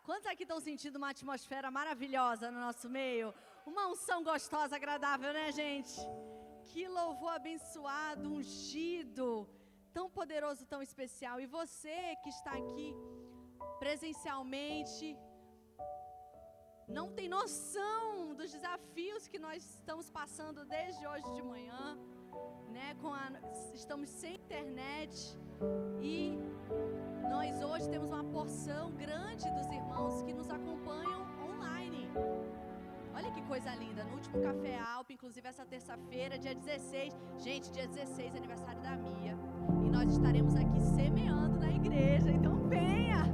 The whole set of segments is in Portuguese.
Quantos aqui estão sentindo uma atmosfera maravilhosa no nosso meio? Uma unção gostosa, agradável, né, gente? Que louvor abençoado, ungido, tão poderoso, tão especial. E você que está aqui presencialmente, não tem noção dos desafios que nós estamos passando desde hoje de manhã, né? Estamos sem internet e nós hoje temos uma porção grande dos irmãos que nos acompanham online. Olha que coisa linda, no último Café Alp, inclusive essa terça-feira, dia 16, gente, dia 16 é aniversário da Mia, e nós estaremos aqui semeando na igreja, então venha,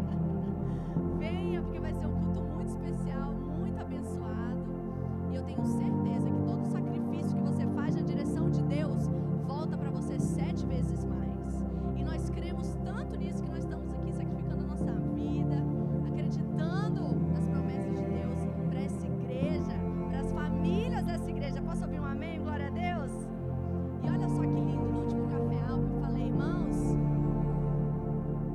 porque vai ser um culto muito especial, muito abençoado, e eu tenho certeza que todo o sacrifício que você faz na direção de Deus, volta para você 7 vezes mais, e nós cremos tanto nisso que nós estamos aqui sacrificando a nossa vida, acreditando nas promessas de Deus para essa igreja, para as famílias dessa igreja. Posso ouvir um amém? Glória a Deus. E olha só que lindo, no último Café Alp eu falei, irmãos,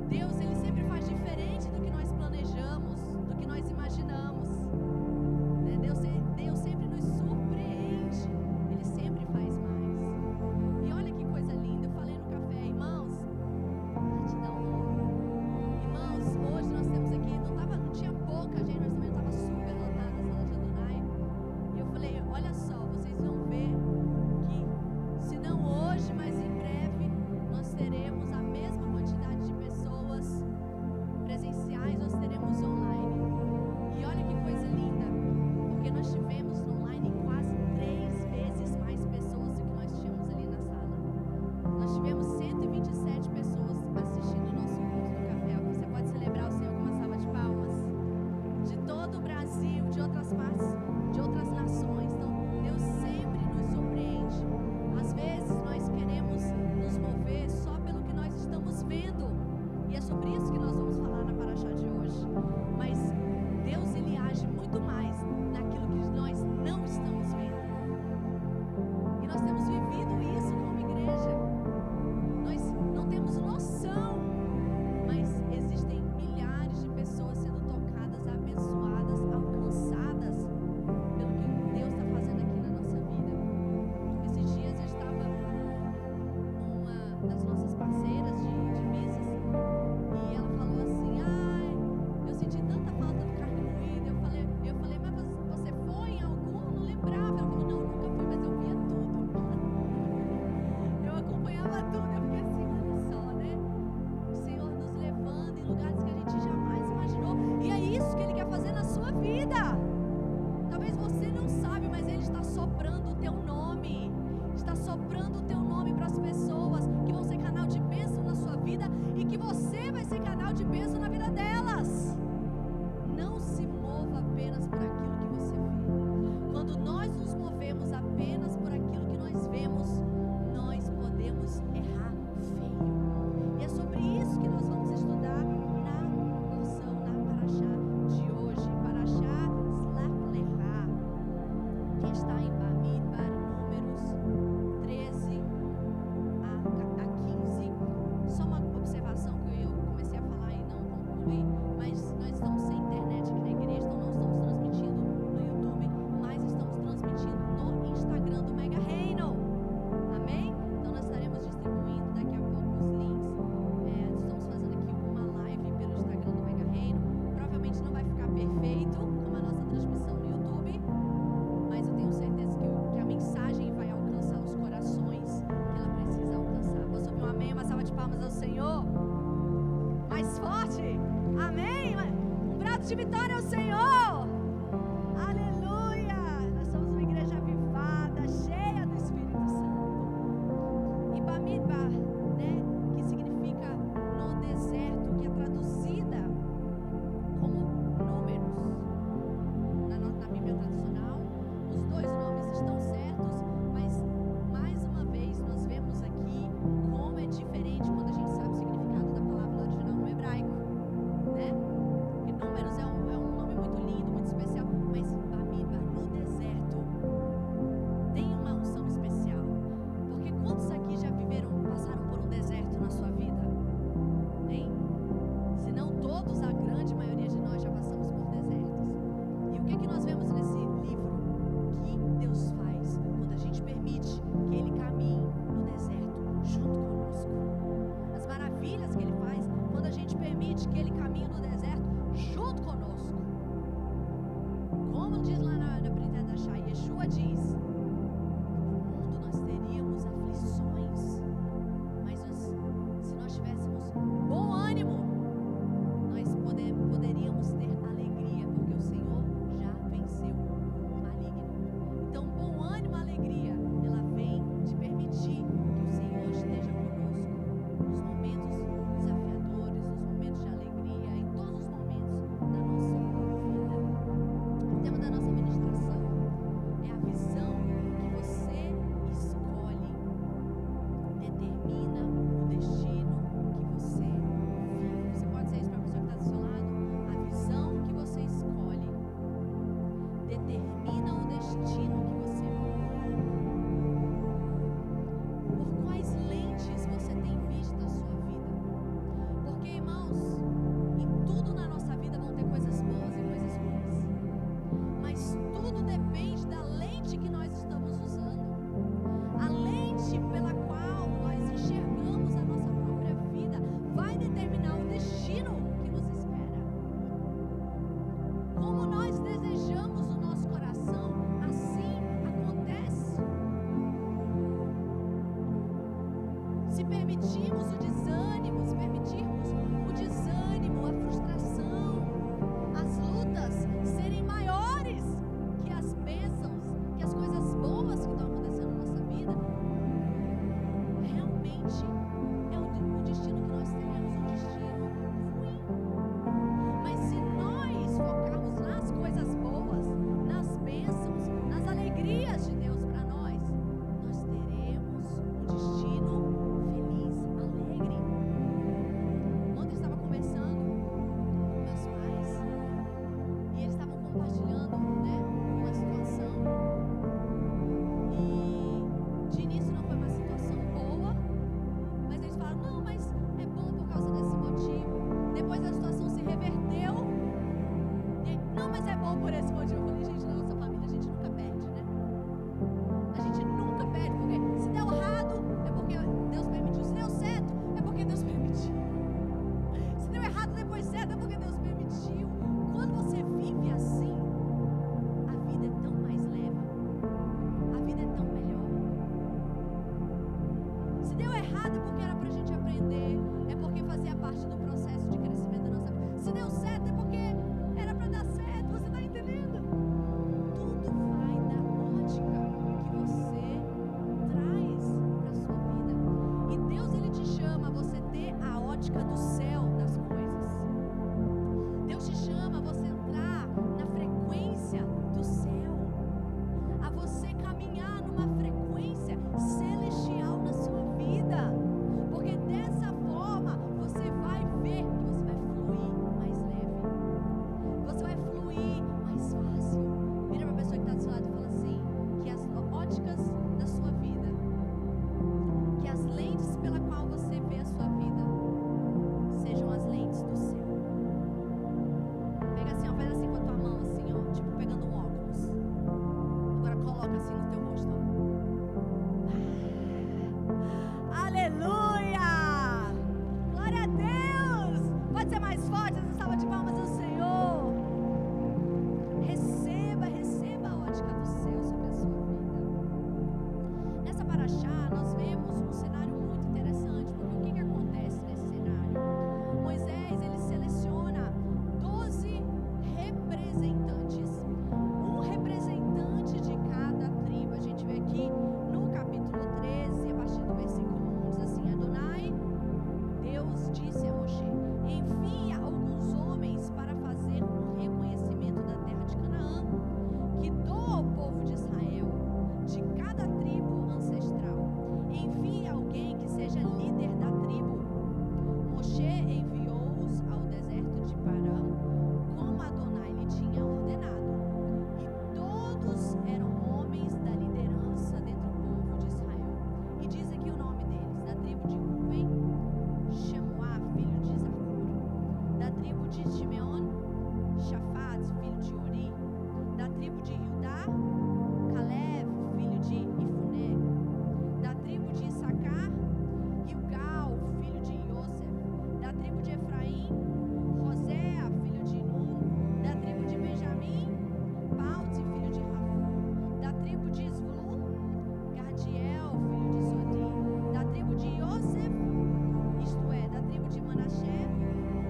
Deus, Ele sempre faz diferente do que nós planejamos, do que nós imaginamos, né? Deus sempre nos surpreende, Ele sempre faz mais. E olha que coisa linda, eu falei no café, irmãos, gratidão, irmãos, hoje nós temos aqui, não tinha pouca gente, mas também estava super lotada a sala de Adonai, e eu falei, olha só, vocês vão ver que, se não hoje, mas em breve, nós teremos a mesma quantidade de pessoas presenciais, nós teremos online. E olha que coisa linda, porque nós tivemos no online quase 3 vezes mais pessoas do que nós tínhamos ali na sala. Nós tivemos 127 pessoas assistindo o nosso culto do Café. Você pode celebrar o Senhor com uma salva de palmas? De todo o Brasil, de outras partes, de outras nações. Então, Deus sempre nos surpreende. Às vezes nós queremos nos mover só pelo que nós estamos vendo. E é sobre isso que nós vamos falar na Paraxá de hoje. Mas Deus, Ele age muito mais naquilo que nós não estamos vendo. E nós temos vivido isso como igreja. Nós não temos noção, mas existem milhares de pessoas sendo tocadas, abençoadas, alcançadas pelo que Deus está fazendo aqui na nossa vida. Esses dias eu estava numa das nossas parceiras de visas e ela falou assim, eu senti tanta falta do carne moída. Eu falei, mas você foi em algum? Não lembrava. Ela falou, não, nunca fui, mas eu via tudo. Eu acompanhava tudo. Eu fiquei assim, olha só, né? O Senhor nos levando em lugares que a gente jamais imaginou. E é isso que Ele quer fazer na sua vida. Talvez você não sabe, mas Ele está soprando o teu nome. Está soprando o teu nome para as pessoas que vão ser canal de bênção na sua vida e que você vai ser canal de bênção na vida delas. Não se mova apenas por aquilo que você vê. Quando nós nos movemos apenas por aquilo que nós vemos, nós podemos errar feio. E é sobre isso que nós vamos estudar na porção, na Paraxá de hoje. Paraxá Shlach Lecha, que está em Bamidbar, Números 13 a 15. Só uma observação que eu comecei a falar e não concluí, mas nós estamos sem internet aqui na igreja, então não estamos transmitindo no YouTube, mas estamos transmitindo no Instagram do Mega Reino. Amém? Então nós estaremos distribuindo daqui a pouco os links. Estamos fazendo aqui uma live pelo Instagram do Mega Reino. Provavelmente não vai ficar perfeito como a nossa transmissão no YouTube, mas eu tenho certeza que a mensagem vai alcançar os corações que ela precisa alcançar. Posso ouvir um amém? Uma salva de palmas ao Senhor? Mais forte? Amém? Um brado de vitória ao Senhor! Aleluia! Nós somos uma igreja avivada, cheia do Espírito Santo. E Bamidbar, né, que significa no deserto, que é traduzida como números. Na Bíblia tradicional, os dois nomes estão certos, mas mais uma vez nós vemos aqui como é diferente quando a gente sabe o significado da palavra original no hebraico, né? Porque números é um nome muito lindo, muito especial, mas Bamidbar, no deserto, tem uma unção especial. Porque quantos aqui já passaram por um deserto na sua vida? Hein? Se não todos, a grande maioria de nós já passamos depois a situação se reverteu. Não, mas é bom por esse motivo. Eu falei, gente, na nossa família a gente nunca perde, né? A gente nunca perde, porque se deu errado, é porque Deus permitiu. Se deu certo, é porque Deus permitiu. Se deu errado, depois certo, é porque Deus permitiu. Quando você vive assim, a vida é tão mais leve. A vida é tão melhor. Se deu errado, é porque era pra gente aprender. É porque fazia parte do processo de crescimento da nossa vida. Se deu certo, é porque era pra dar certo. Você tá entendendo? Tudo vai da ótica que você traz pra sua vida. E Deus, Ele te chama a você ter a ótica do céu das coisas. Deus te chama a você entrar na frequência do céu, a você caminhar numa frequência celestial na sua vida, porque dessa forma você vai ver que você vai fluir mais leve, você vai fluir mais fácil. Vira para a pessoa que está do seu lado e fala assim, que as óticas da sua vida, que as lentes pela qual você vê a sua vida sejam as lentes do céu. Pega assim, ó, faz assim com a tua mão, assim, ó, tipo pegando um óculos. Agora coloca assim no teu rosto, ó. Aleluia! Glória a Deus! Pode ser mais forte essa salva de palmas do Senhor. Receba a ótica do céu sobre a sua vida. Nessa paraxá, nós vemos um cenário muito interessante, porque o que acontece nesse cenário? Moisés, ele seleciona 12 representantes, um representante de cada tribo. A gente vê aqui no capítulo 13, a partir do versículo 1, diz assim: Adonai, Deus disse a Moshe: envia alguns homens para fazer um reconhecimento da terra de Canaã, que dou ao povo de Israel, de cada tribo ancestral. Envie alguém que seja líder da tribo. Moshe enviou-os ao deserto de Parã, como Adonai lhe tinha ordenado. E todos eram homens da liderança dentre o povo de Israel. E diz aqui o nome deles: da tribo de Ruben, Shamuá, filho de Zacur; da tribo de Simeon, Shafat, filho de Uri; da tribo de Judá, Caleb, filho de Ifuné; da tribo de Issacar, Gilgal, filho de Yosef; da tribo de Efraim, José, filho de Nun; da tribo de Benjamim, Paute, filho de Rafu; da tribo de Zvulun, Gadiel, filho de Sodi; da tribo de Yosef, isto é, da tribo de Manassés,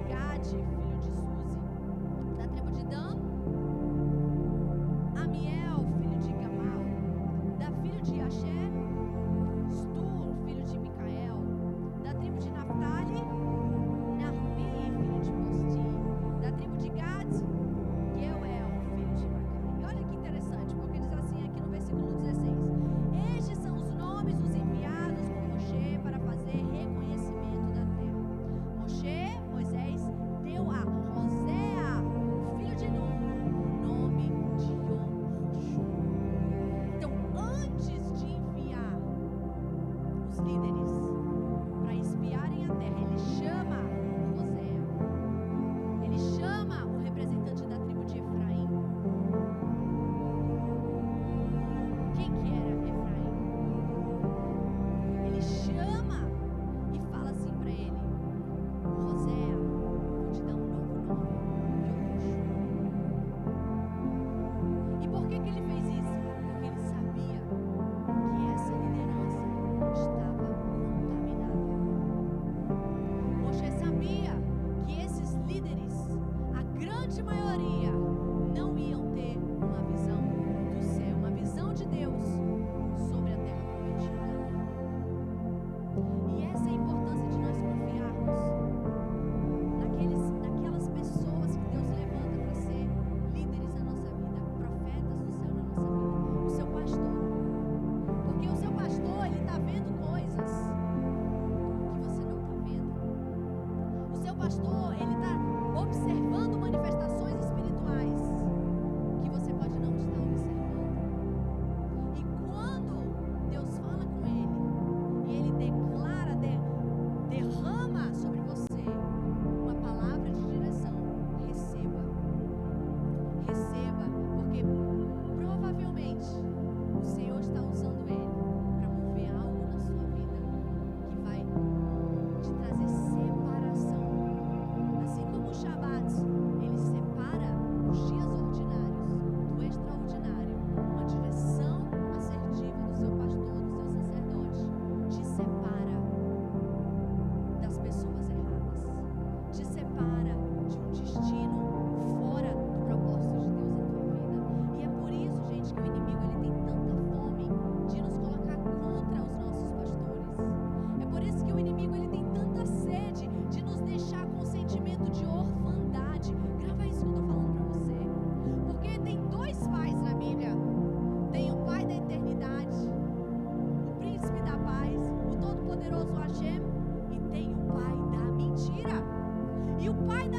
Gade, filho de Suzi; da tribo de Dan, Amiel, filho de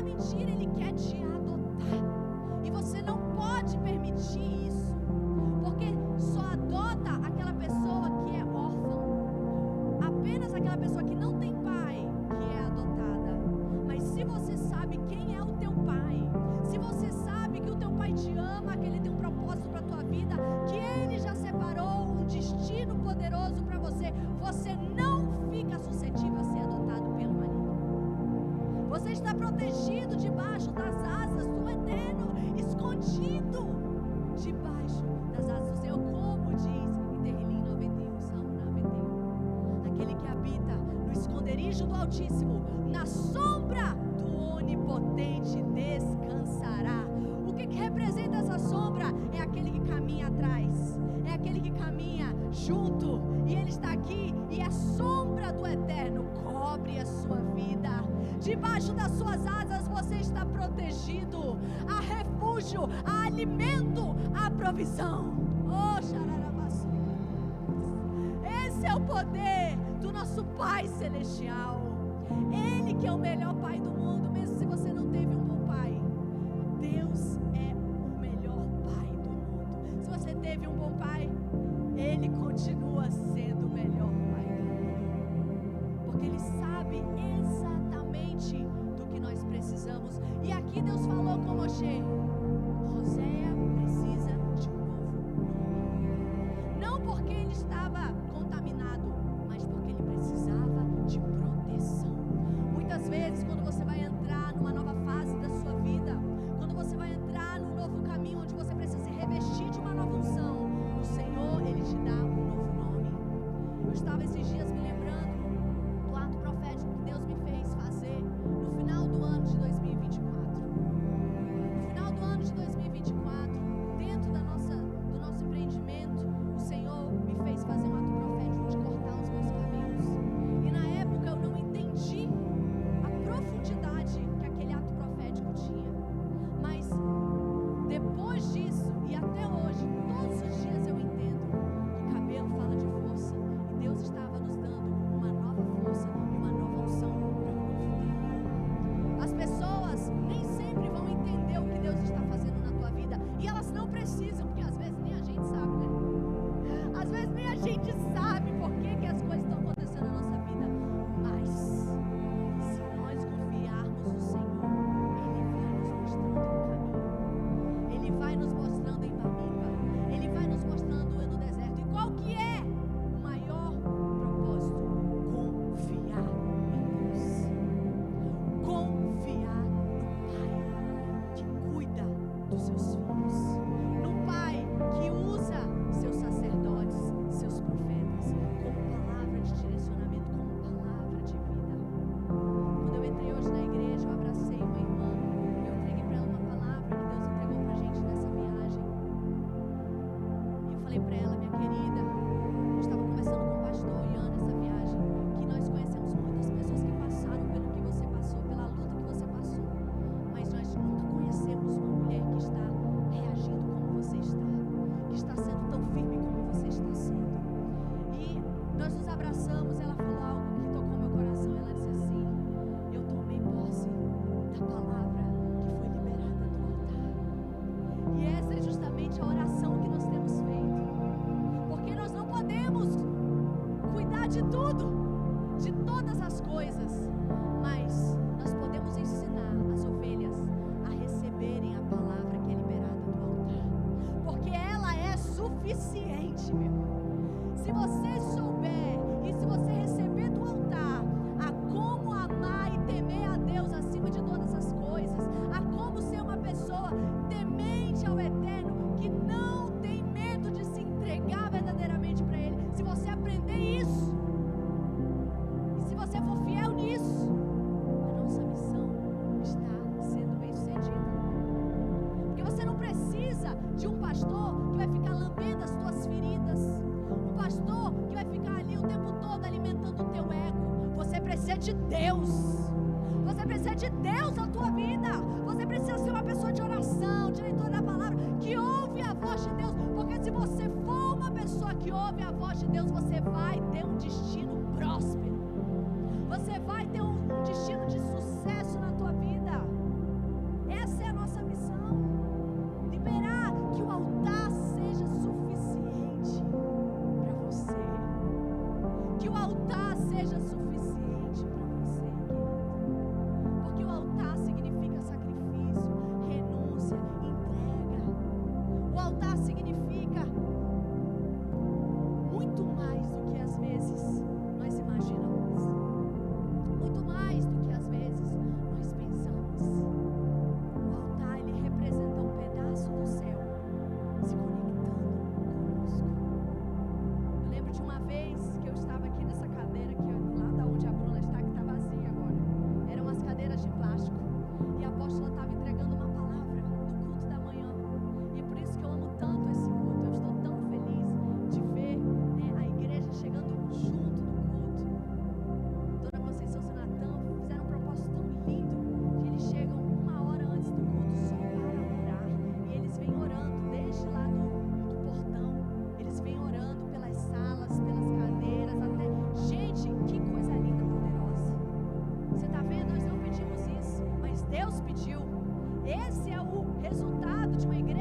mentira, Ele quer te adotar. E você não pode permitir isso, porque só adota aquela pessoa que é órfã. Apenas aquela pessoa que não tem pai que é adotada. Mas se você sabe quem é o teu pai, se você sabe que o teu pai te ama, que ele tem um propósito para a tua vida, que ele já separou um destino poderoso para você, você não fica suscetível a ser adotado pelo maligno. Você está protegido debaixo das asas do Eterno, escondido debaixo das asas do Senhor, como diz em Terrilim 91, Salmo 91. Aquele que habita no esconderijo do Altíssimo, na sombra do Onipotente descansará. O que representa essa sombra? É aquele que caminha atrás, é aquele que caminha junto, e ele está aqui, e a sombra do Eterno cobre a sua vida. Debaixo das suas asas você está protegido. Há refúgio, há alimento, há provisão. Oh, xararabaçu. Esse é o poder do nosso Pai Celestial. Ele que é o melhor Pai do mundo, mesmo se você não teve um bom pai. Deus é o melhor Pai do mundo. Se você teve um bom pai, Ele continua sendo o melhor Pai do mundo, porque Ele sabe exatamente do que nós precisamos. E aqui Deus falou com Moshe: Joséia precisa de um novo nome. Não porque ele estava contaminado, mas porque ele precisava de proteção. Muitas vezes, quando você vai entrar numa nova fase da sua vida, quando você vai entrar num novo caminho, onde você precisa se revestir de uma nova unção, o Senhor, Ele te dá um novo nome. Eu estava esses dias me lembrando do ato profético que Deus me fez fazer no final do ano de 2024. No final do ano de 2024, dentro do nosso empreendimento, o Senhor me fez fazer um ato profético de cortar os meus cabelos. E na época eu não entendi a profundidade que aquele ato profético tinha. Mas depois disso, e até hoje, todos os dias eu entendo que cabelo fala de força, e Deus estava nos dando uma nova força e uma nova unção para um novo tempo. As pessoas nem sempre vão entender o que Deus está fazendo na tua vida, e elas não precisam, porque às vezes nem a gente sabe, né? Às vezes nem a gente sabe por que as coisas estão acontecendo na nossa vida, mas se nós confiarmos no Senhor, Ele vai nos mostrando o caminho, Ele vai nos mostrando em Bamíba, Ele vai nos mostrando no deserto. E qual que é o maior propósito? Confiar em Deus, confiar no Pai que cuida dos seus filhos, no Pai que usa seus sacerdotes, seus profetas, como palavra de direcionamento, como palavra de vida. Quando eu entrei hoje na igreja, eu abracei uma irmã, eu entreguei para ela uma palavra que Deus entregou para a gente nessa viagem. E eu falei para ela: minha querida, eu estava conversando com o pastor Ian nessa viagem, que nós conhecemos muitas pessoas que passaram pelo que você passou, pela luta que você passou, mas nós nunca conhecemos uma mulher que está reagindo como você está, que está sendo tão firme como você está sendo. E nós nos abraçamos. Ela falou algo que tocou meu coração. Ela disse assim: eu tomei posse da palavra que foi liberada do altar. E essa é justamente a oração que nós temos feito, porque nós não podemos cuidar de tudo, de todas as coisas, mas nós podemos ensinar as ovelhas a receberem a palavra que é liberada do altar, porque ela é suficiente, meu irmão. Se você souber e se você receber do altar a como amar e temer a Deus acima de todas as coisas, a como ser uma pessoa temente ao Eterno, que não tem medo de se entregar verdadeiramente para Ele, se você aprender isso, e se você for fiel nisso, a nossa missão está sendo bem sucedida. Porque você não precisa de um pastor que vai ficar lambendo as tuas feridas, um pastor que vai ficar ali o tempo todo alimentando o teu ego. Você precisa de Deus. Você precisa de Deus na tua vida. Você precisa ser uma pessoa de oração, de leitura da palavra, que ouve a voz de Deus. Porque se você for uma pessoa que ouve a voz de Deus, você vai ter um destino próspero. Você vai ter um destino de sucesso na tua vida.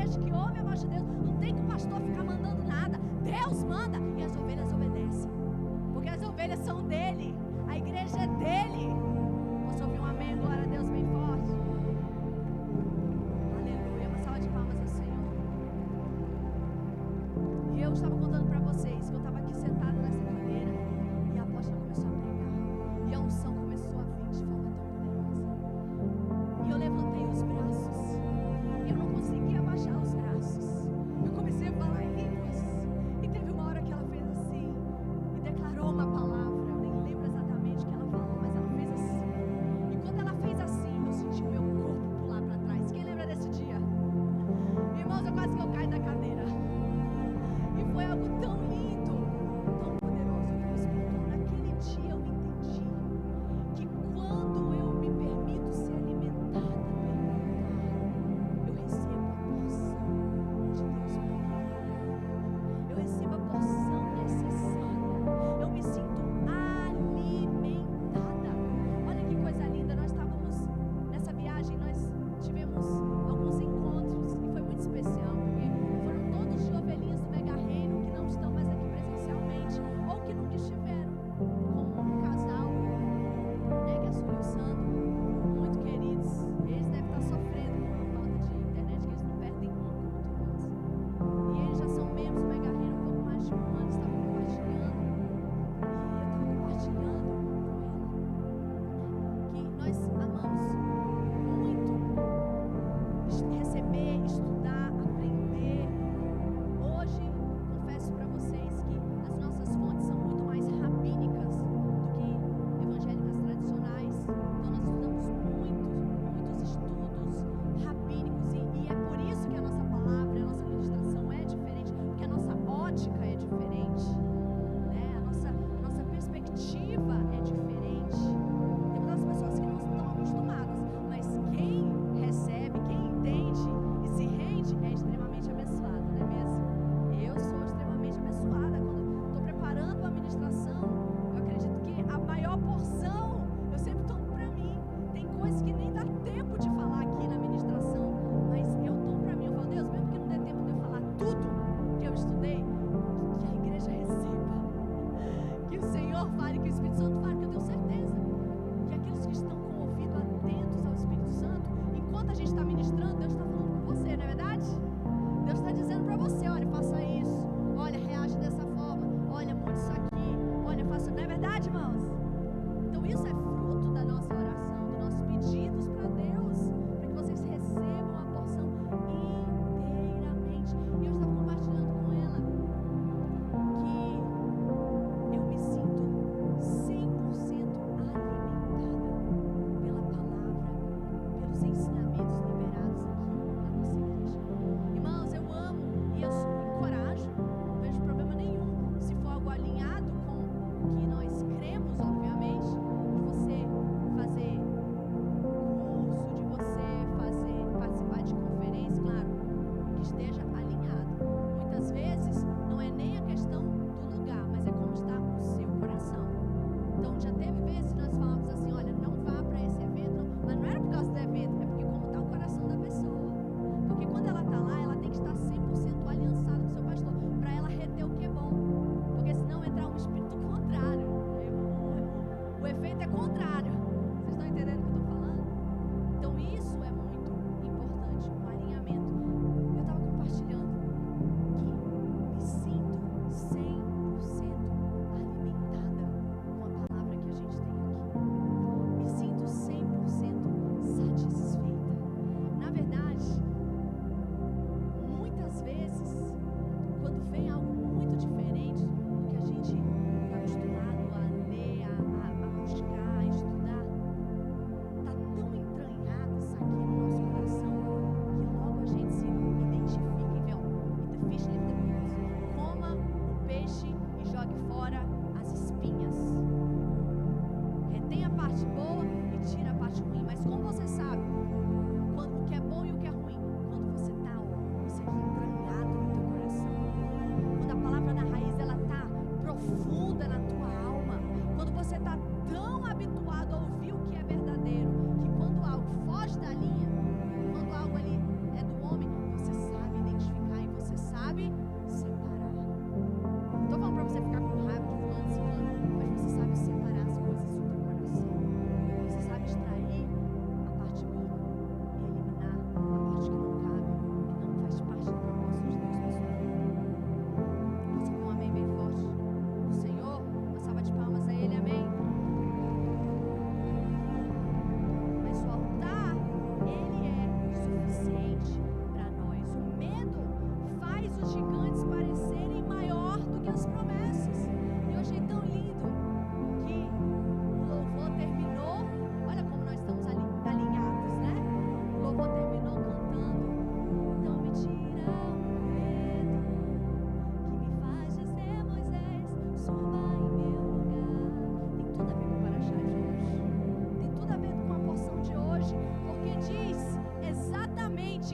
igreja que ouve a voz de Deus. Não tem que o pastor ficar mandando nada. Deus manda e as ovelhas obedecem. Porque as ovelhas são dele. A igreja é dele. Posso ouvir um amém? Glória a Deus bem forte. Aleluia. Uma salva de palmas ao Senhor. E eu estava contando para vocês que eu estava aqui sentada nessa cadeira e a apóstola começou a pregar. E a unção começou a vir de forma tão poderosa. E eu levantei os braços. Eu não conseguia abaixar os braços. Eu comecei a falar em línguas. E teve uma hora que ela fez assim e declarou uma palavra. Eu nem lembro exatamente o que ela falou, mas ela fez assim. E quando ela fez assim,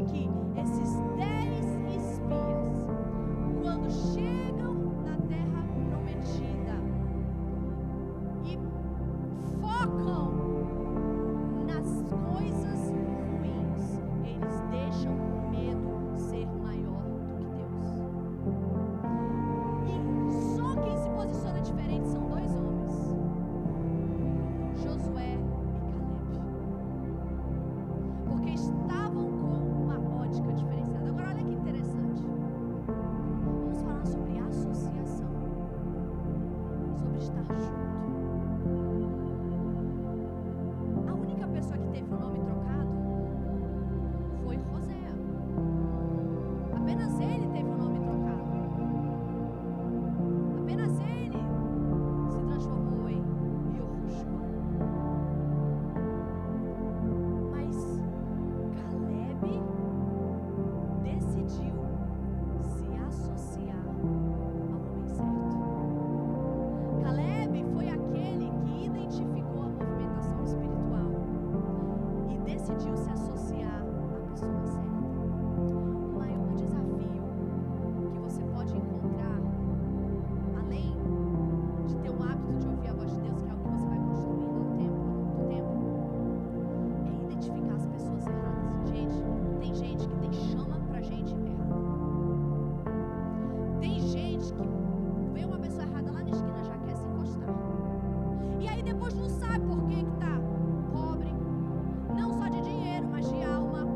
de que esses 10 espias, quando chegam na terra prometida e focam nas coisas ruins, eles deixam o medo ser maior do que Deus. E só quem se posiciona diferente são dois homens, Josué e Caleb, porque estavam com uma ótica diferenciada. Agora olha que interessante, vamos falar sobre associação, sobre estar junto. A única pessoa que teve o nome trocado foi José. Apenas ele teve o nome trocado. Apenas ele se transformou em Yoshua. Mas Caleb decidiu se associar ao homem certo. Caleb foi aquele que identificou a movimentação espiritual e decidiu se associar à pessoa certa. O maior desafio que você pode encontrar, além de ter um hábito de ouvir a voz de Deus, que é algo que você vai construindo ao longo do tempo, é identificar as pessoas erradas. Gente, tem gente que tem chama pra gente errada. Tem gente que vê uma pessoa errada lá na esquina, já quer se encostar. E aí depois não sabe por que que tá pobre, não só de dinheiro, mas de alma.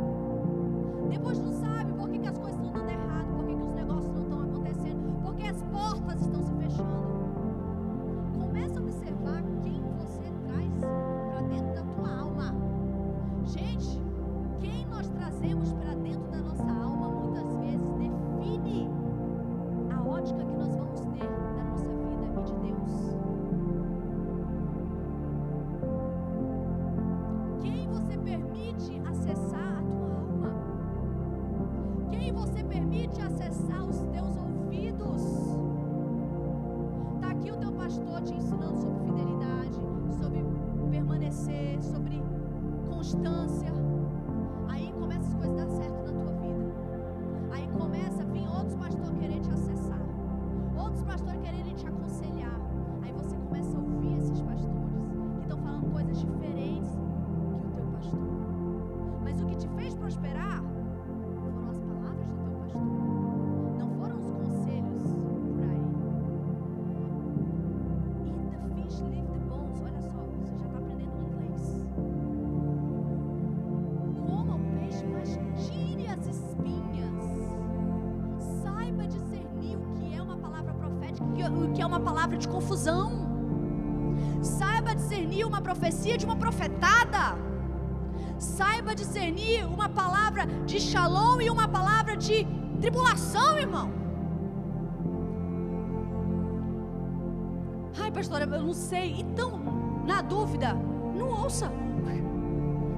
Depois não sabe por que que as coisas estão dando errado, por que que os negócios não estão acontecendo, porque as portas estão se fechando. Começa a observar quem você traz para dentro da tua alma. Gente, quem nós trazemos para dentro da nossa alma muitas vezes define a ótica que nós vamos ter da nossa vida e de Deus. Quem você permite acessar a tua alma? Quem você permite acessar os teus ouvidos? Está aqui o teu pastor te ensinando sobre fidelidade, sobre permanecer, sobre constância. Aí começa as coisas a dar certo na tua vida. Aí começa a vir outros pastores querendo te acessar, outros pastores querendo te aconselhar. Aí você começa a ouvir esses pastores que estão falando coisas diferentes que o teu pastor. Mas o que te fez prosperar foram as palavras do teu pastor, não foram os conselhos por aí. Eat the fish, leave the bones. Olha só, você já está aprendendo inglês. Coma o peixe, mas tire as espinhas. Saiba discernir o que é uma palavra profética e o que é uma palavra de confusão. Saiba discernir uma profecia de uma profetada. Saiba discernir uma palavra de shalom e uma palavra de tribulação, irmão. Ai, pastora, eu não sei. Então, na dúvida, não ouça.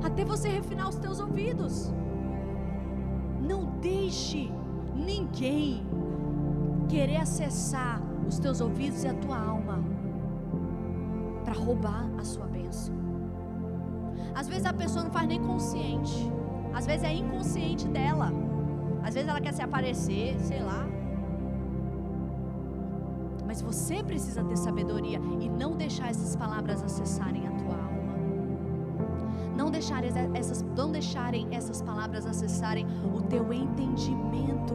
Até você refinar os teus ouvidos. Não deixe ninguém querer acessar os teus ouvidos e a tua alma para roubar a sua bênção. Às vezes a pessoa não faz nem consciente. Às vezes é inconsciente dela. Às vezes ela quer se aparecer, sei lá. Mas você precisa ter sabedoria e não deixar essas palavras acessarem a tua alma. Não deixarem essas palavras acessarem o teu entendimento.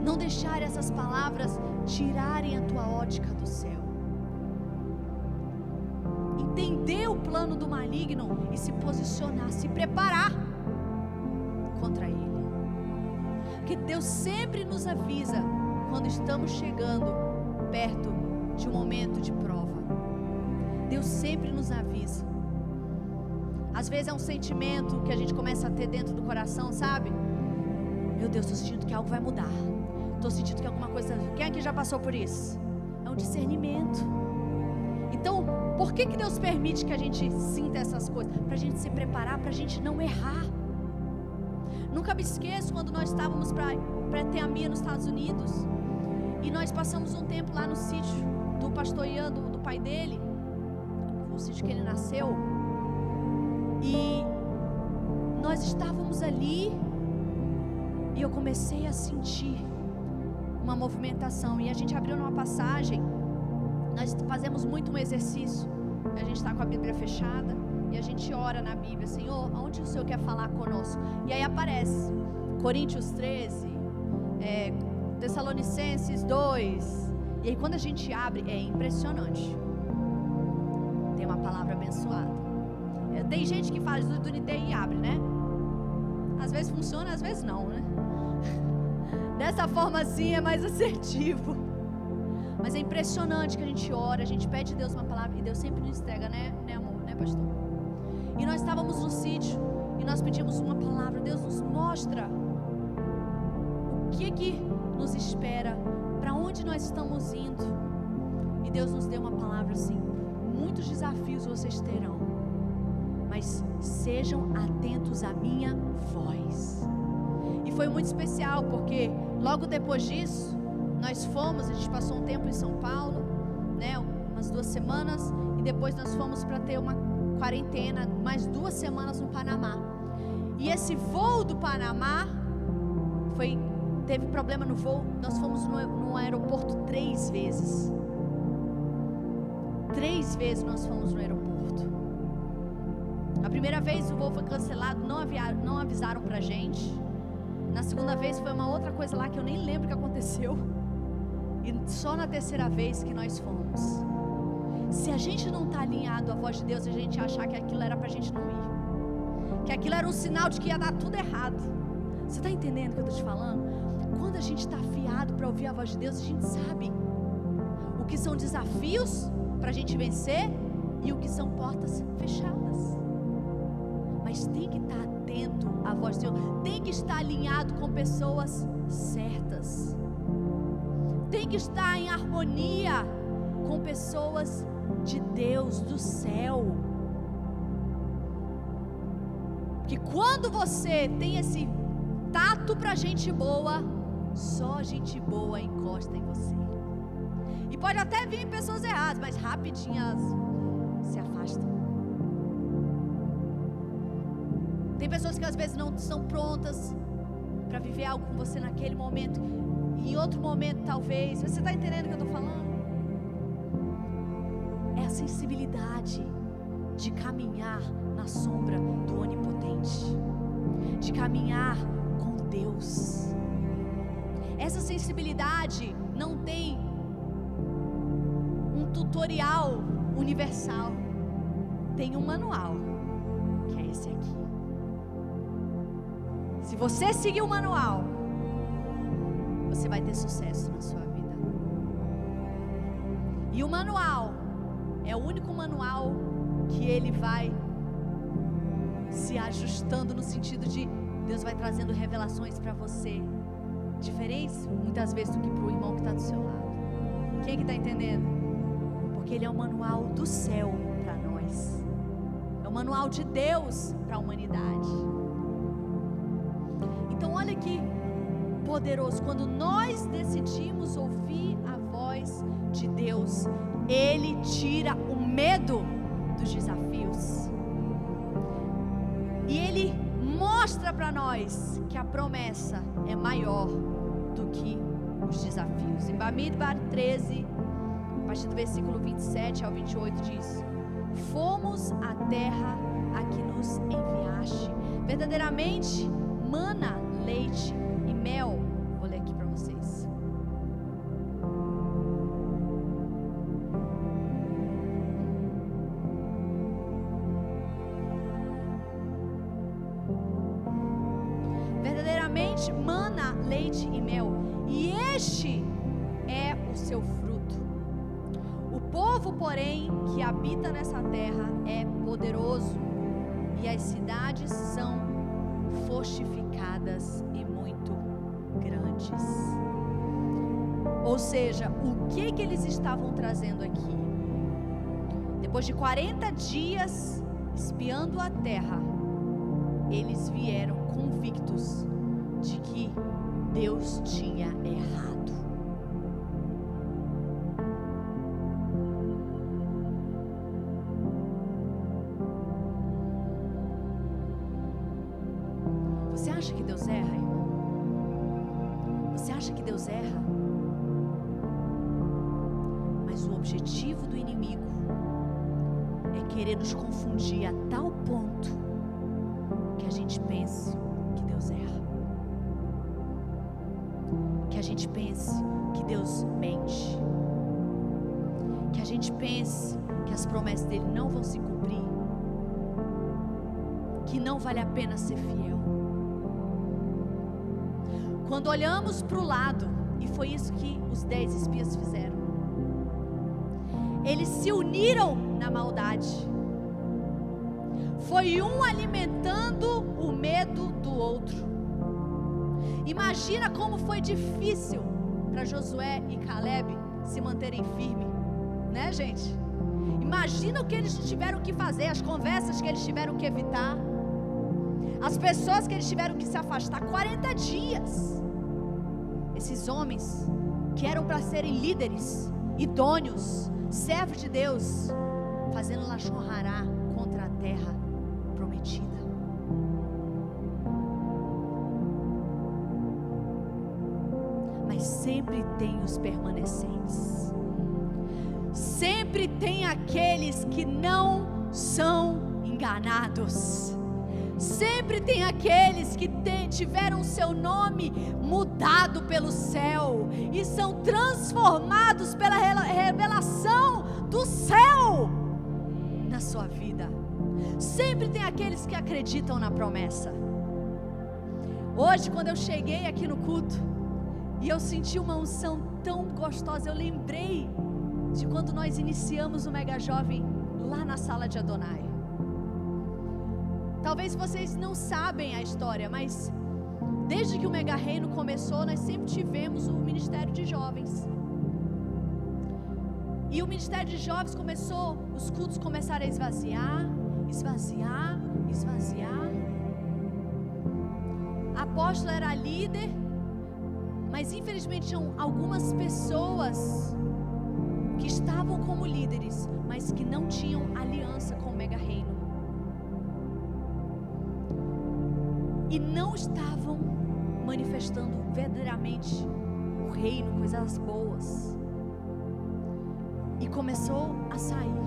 Não deixar essas palavras tirarem a tua ótica do céu. Entender o plano do maligno e se posicionar, se preparar contra ele. Porque Deus sempre nos avisa quando estamos chegando perto de um momento de prova. Deus sempre nos avisa. Às vezes é um sentimento que a gente começa a ter dentro do coração, sabe? Meu Deus, estou sentindo que algo vai mudar. Estou sentindo que alguma coisa... Quem aqui já passou por isso? É um discernimento. Então, por que Deus permite que a gente sinta essas coisas? Para a gente se preparar, para a gente não errar. Nunca me esqueço quando nós estávamos para Teamia nos Estados Unidos. E nós passamos um tempo lá no sítio do pastor Ian, do pai dele. O sítio que ele nasceu. E nós estávamos ali e eu comecei a sentir uma movimentação. E a gente abriu numa passagem. Nós fazemos muito um exercício. A gente está com a Bíblia fechada e a gente ora na Bíblia: Senhor, aonde o Senhor quer falar conosco? E aí aparece Coríntios 13, Tessalonicenses 2. E aí quando a gente abre, é impressionante. Tem uma palavra abençoada. Tem gente que faz do Unité e abre, né? Às vezes funciona, às vezes não, né? Dessa forma assim é mais assertivo. Mas é impressionante que a gente ora, a gente pede a Deus uma palavra e Deus sempre nos entrega, né amor, né pastor? E nós estávamos no sítio e nós pedimos uma palavra. Deus nos mostra o que nos espera, para onde nós estamos indo. E Deus nos deu uma palavra assim: muitos desafios vocês terão, mas sejam atentos à minha voz. E foi muito especial, porque logo depois disso nós fomos, a gente passou um tempo em São Paulo, né, umas 2 semanas, e depois nós fomos para ter uma quarentena, mais 2 semanas no Panamá. E esse voo do Panamá teve problema no voo. Nós fomos no aeroporto 3 vezes. 3 vezes nós fomos no aeroporto. A primeira vez o voo foi cancelado, não avisaram pra gente. Na segunda vez foi uma outra coisa lá que eu nem lembro o que aconteceu. E só na terceira vez que nós fomos. Se a gente não está alinhado à voz de Deus, a gente achar que aquilo era pra gente não ir, que aquilo era um sinal de que ia dar tudo errado. Você está entendendo o que eu estou te falando? Quando a gente está afiado para ouvir a voz de Deus, a gente sabe o que são desafios para a gente vencer e o que são portas fechadas. Mas tem que estar atento à voz de Deus, tem que estar alinhado com pessoas certas, tem que estar em harmonia com pessoas de Deus, do céu. Porque quando você tem esse tato para gente boa, só gente boa encosta em você. E pode até vir pessoas erradas, mas rapidinho elas se afastam. Tem pessoas que às vezes não estão prontas para viver algo com você naquele momento, e em outro momento talvez. Você está entendendo o que eu estou falando? É a sensibilidade de caminhar na sombra do Onipotente, de caminhar com Deus. Essa sensibilidade não tem um tutorial universal, tem um manual, que é esse aqui. Se você seguir o manual, você vai ter sucesso na sua vida. E o manual é o único manual que ele vai se ajustando, no sentido de Deus vai trazendo revelações para você, diferentes muitas vezes do que para o irmão que está do seu lado. Quem que está entendendo? Porque ele é o manual do céu para nós, é o manual de Deus para a humanidade. Então olha que poderoso, quando nós decidimos ouvir a voz de Deus, Ele tira o medo dos desafios, e Ele mostra para nós que a promessa é maior do que os desafios. Em Bamidbar 13, a partir do versículo 27 ao 28 diz: fomos à terra a que nos enviaste, verdadeiramente mana, leite e mel. Vou ler aqui para vocês. Verdadeiramente mana, leite e mel, e este é o seu fruto. O povo, porém, que habita nessa terra é poderoso, e as cidades são fortificadas e muito grandes. Ou seja, o que eles estavam trazendo aqui? Depois de 40 dias espiando a terra, eles vieram convictos de que Deus tinha errado. Você acha que Deus erra, irmão? Você acha que Deus erra? Mas o objetivo do inimigo é querer nos confundir a tal ponto que a gente pense que Deus erra, que a gente pense que Deus mente, que a gente pense que as promessas dele não vão se cumprir, que não vale a pena ser fiel. Quando olhamos para o lado, e foi isso que os 10 espias fizeram, eles se uniram na maldade. Foi um alimentando o medo do outro. Imagina como foi difícil para Josué e Caleb se manterem firmes, né, gente? Imagina o que eles tiveram que fazer, as conversas que eles tiveram que evitar, as pessoas que eles tiveram que se afastar. 40 dias. Esses homens que eram para serem líderes, idôneos, servos de Deus, fazendo lashon hará contra a terra prometida. Mas sempre tem os permanecentes. Sempre tem aqueles que não são enganados. Sempre tem aqueles que tiveram seu nome mudado pelo céu e são transformados pela revelação do céu na sua vida. Sempre tem aqueles que acreditam na promessa. Hoje, quando eu cheguei aqui no culto e eu senti uma unção tão gostosa, eu lembrei de quando nós iniciamos o Mega Jovem lá na sala de Adonai. Talvez vocês não sabem a história, mas desde que o Mega Reino começou, nós sempre tivemos o Ministério de Jovens. E o Ministério de Jovens começou, os cultos começaram a esvaziar. A apóstola era líder, mas infelizmente tinham algumas pessoas que estavam como líderes, mas que não tinham aliança com o Mega Reino. E não estavam manifestando verdadeiramente o reino, coisas boas. E começou a sair.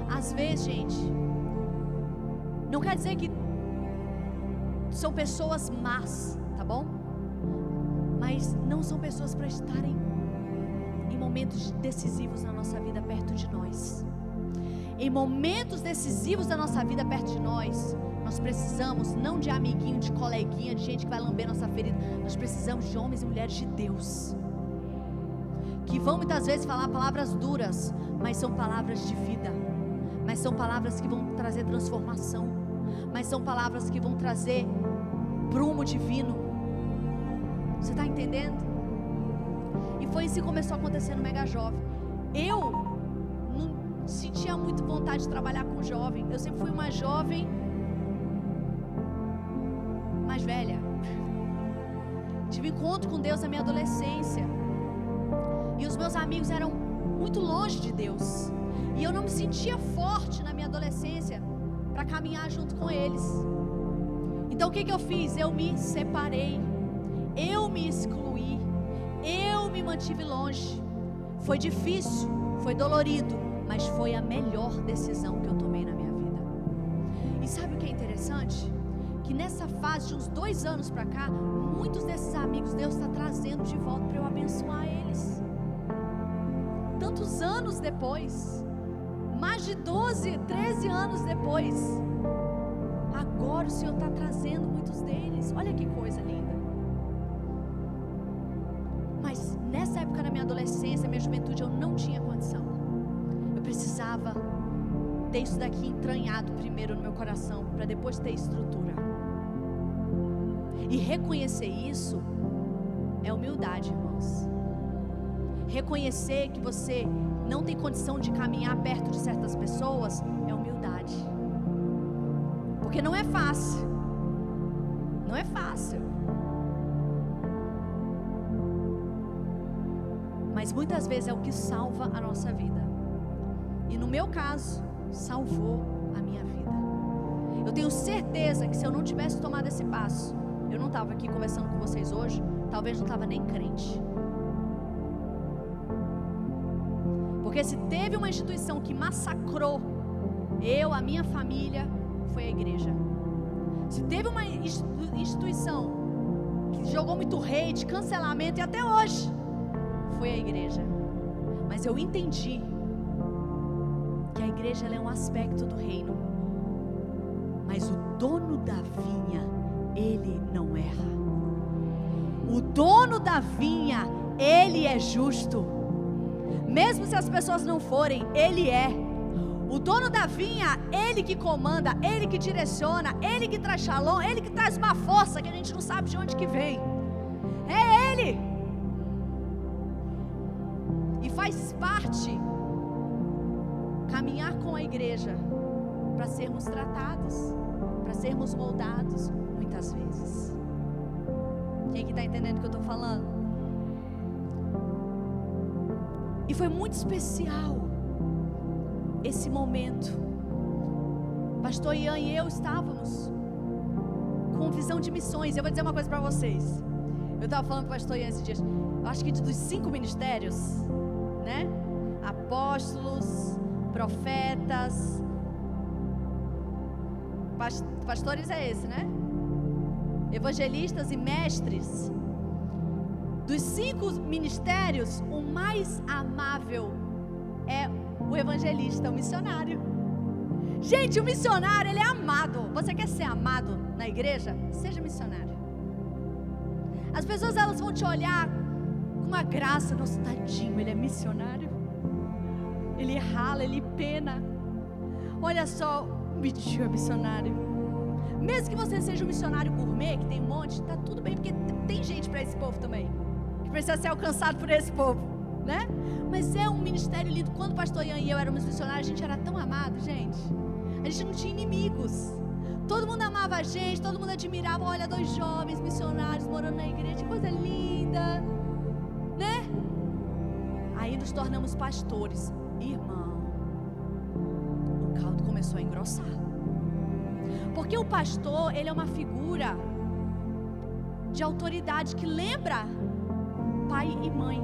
Às vezes, gente, não quer dizer que são pessoas más, tá bom? Mas não são pessoas para estarem em momentos decisivos na nossa vida perto de nós. Em momentos decisivos da nossa vida perto de nós, nós precisamos não de amiguinho, de coleguinha, de gente que vai lamber nossa ferida. Nós precisamos de homens e mulheres de Deus, que vão muitas vezes falar palavras duras, mas são palavras de vida, mas são palavras que vão trazer transformação, mas são palavras que vão trazer prumo divino. Você está entendendo? E foi isso que começou a acontecer no Mega Jovem. Eu não sentia muito vontade de trabalhar com jovem. Eu sempre fui uma jovem mais velha. Tive encontro com Deus na minha adolescência. E os meus amigos eram muito longe de Deus. E eu não me sentia forte na minha adolescência para caminhar junto com eles. Então o que eu fiz? Eu me separei. Eu me excluí. Eu me mantive longe. Foi difícil, foi dolorido, mas foi a melhor decisão que eu tomei na minha vida. E sabe o que é interessante? Que nessa fase de uns 2 anos para cá, muitos desses amigos Deus está trazendo de volta para eu abençoar eles. Tantos anos depois, mais de 12, 13 anos depois, agora o Senhor está trazendo muitos deles. Olha que coisa linda. Mas nessa época da minha adolescência, minha juventude, eu não tinha condição. Eu precisava ter isso daqui entranhado primeiro no meu coração, para depois ter estrutura. E reconhecer isso é humildade, irmãos. Reconhecer que você não tem condição de caminhar perto de certas pessoas é humildade. Porque não é fácil. Não é fácil. Mas muitas vezes é o que salva a nossa vida. E no meu caso, salvou a minha vida. Eu tenho certeza que se eu não tivesse tomado esse passo, estava aqui conversando com vocês hoje, talvez não estava nem crente. Porque se teve uma instituição que massacrou eu, a minha família, foi a igreja. Se teve uma instituição que jogou muito hate, cancelamento, e até hoje, foi a igreja. Mas eu entendi que a igreja ela é um aspecto do reino. Mas o dono da vinha, ele não erra. O dono da vinha, ele é justo. Mesmo se as pessoas não forem, ele é. O dono da vinha, ele que comanda, ele que direciona, ele que traz shalom, ele que traz uma força que a gente não sabe de onde que vem. É ele. E faz parte caminhar com a igreja para sermos tratados, para sermos moldados muitas vezes. Quem que está entendendo o que eu estou falando? E foi muito especial esse momento. Pastor Ian e eu estávamos com visão de missões. Eu vou dizer uma coisa para vocês. Eu estava falando com o pastor Ian esses dias. Eu acho que dos 5 ministérios, né? Apóstolos, profetas, pastores é esse, né? Evangelistas e mestres. Dos 5 ministérios, o mais amável é o evangelista, o missionário. Gente, o missionário, ele é amado. Você quer ser amado na igreja? Seja missionário. As pessoas, elas vão te olhar com uma graça. Nossa, tadinho, ele é missionário. Ele rala, ele pena. Olha só, o bicho é missionário. Mesmo que você seja um missionário gourmet, que tem um monte, tá tudo bem, porque tem gente para esse povo também, que precisa ser alcançado por esse povo, né? Mas é um ministério lindo. Quando o pastor Ian e eu éramos missionários, a gente era tão amado, gente. A gente não tinha inimigos. Todo mundo amava a gente, todo mundo admirava. Olha, 2 jovens missionários morando na igreja, que coisa linda, né? Aí nos tornamos pastores. Irmão, o caldo começou a engrossar. Porque o pastor, ele é uma figura de autoridade que lembra pai e mãe.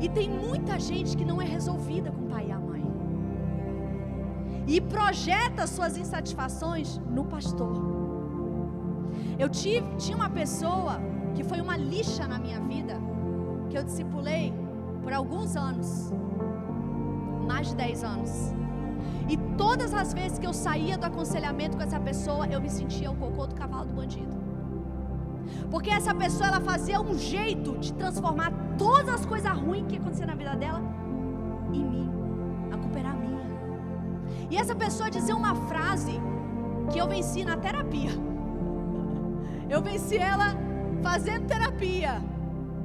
E tem muita gente que não é resolvida com o pai e a mãe. E projeta suas insatisfações no pastor. Tinha uma pessoa que foi uma lixa na minha vida, que eu discipulei por alguns anos. Mais de 10 anos. E todas as vezes que eu saía do aconselhamento com essa pessoa, eu me sentia o cocô do cavalo do bandido. Porque essa pessoa, ela fazia um jeito de transformar todas as coisas ruins que aconteciam na vida dela em mim. A culpa era minha. E essa pessoa dizia uma frase que eu venci na terapia. Eu venci ela fazendo terapia.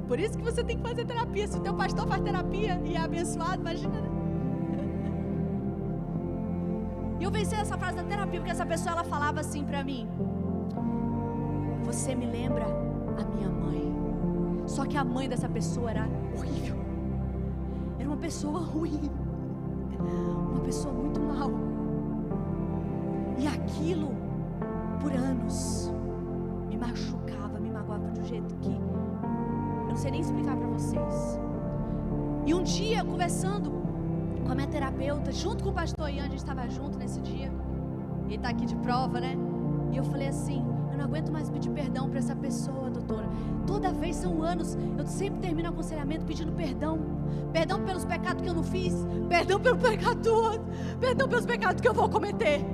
Por isso que você tem que fazer terapia. Se o teu pastor faz terapia e é abençoado, imagina, né? E eu venci essa frase na terapia, porque essa pessoa, ela falava assim pra mim: você me lembra a minha mãe. Só que a mãe dessa pessoa era horrível. Era uma pessoa ruim. Uma pessoa muito mal. E aquilo, por anos, me machucava, me magoava de um jeito que eu não sei nem explicar pra vocês. E um dia, conversando com a minha terapeuta, junto com o pastor Ian, a gente estava junto nesse dia. Ele está aqui de prova, né? E eu falei assim: eu não aguento mais pedir perdão para essa pessoa, doutora. Toda vez, são anos, eu sempre termino o aconselhamento pedindo perdão. Perdão pelos pecados que eu não fiz. Perdão pelo pecado do outro. Perdão pelos pecados que eu vou cometer.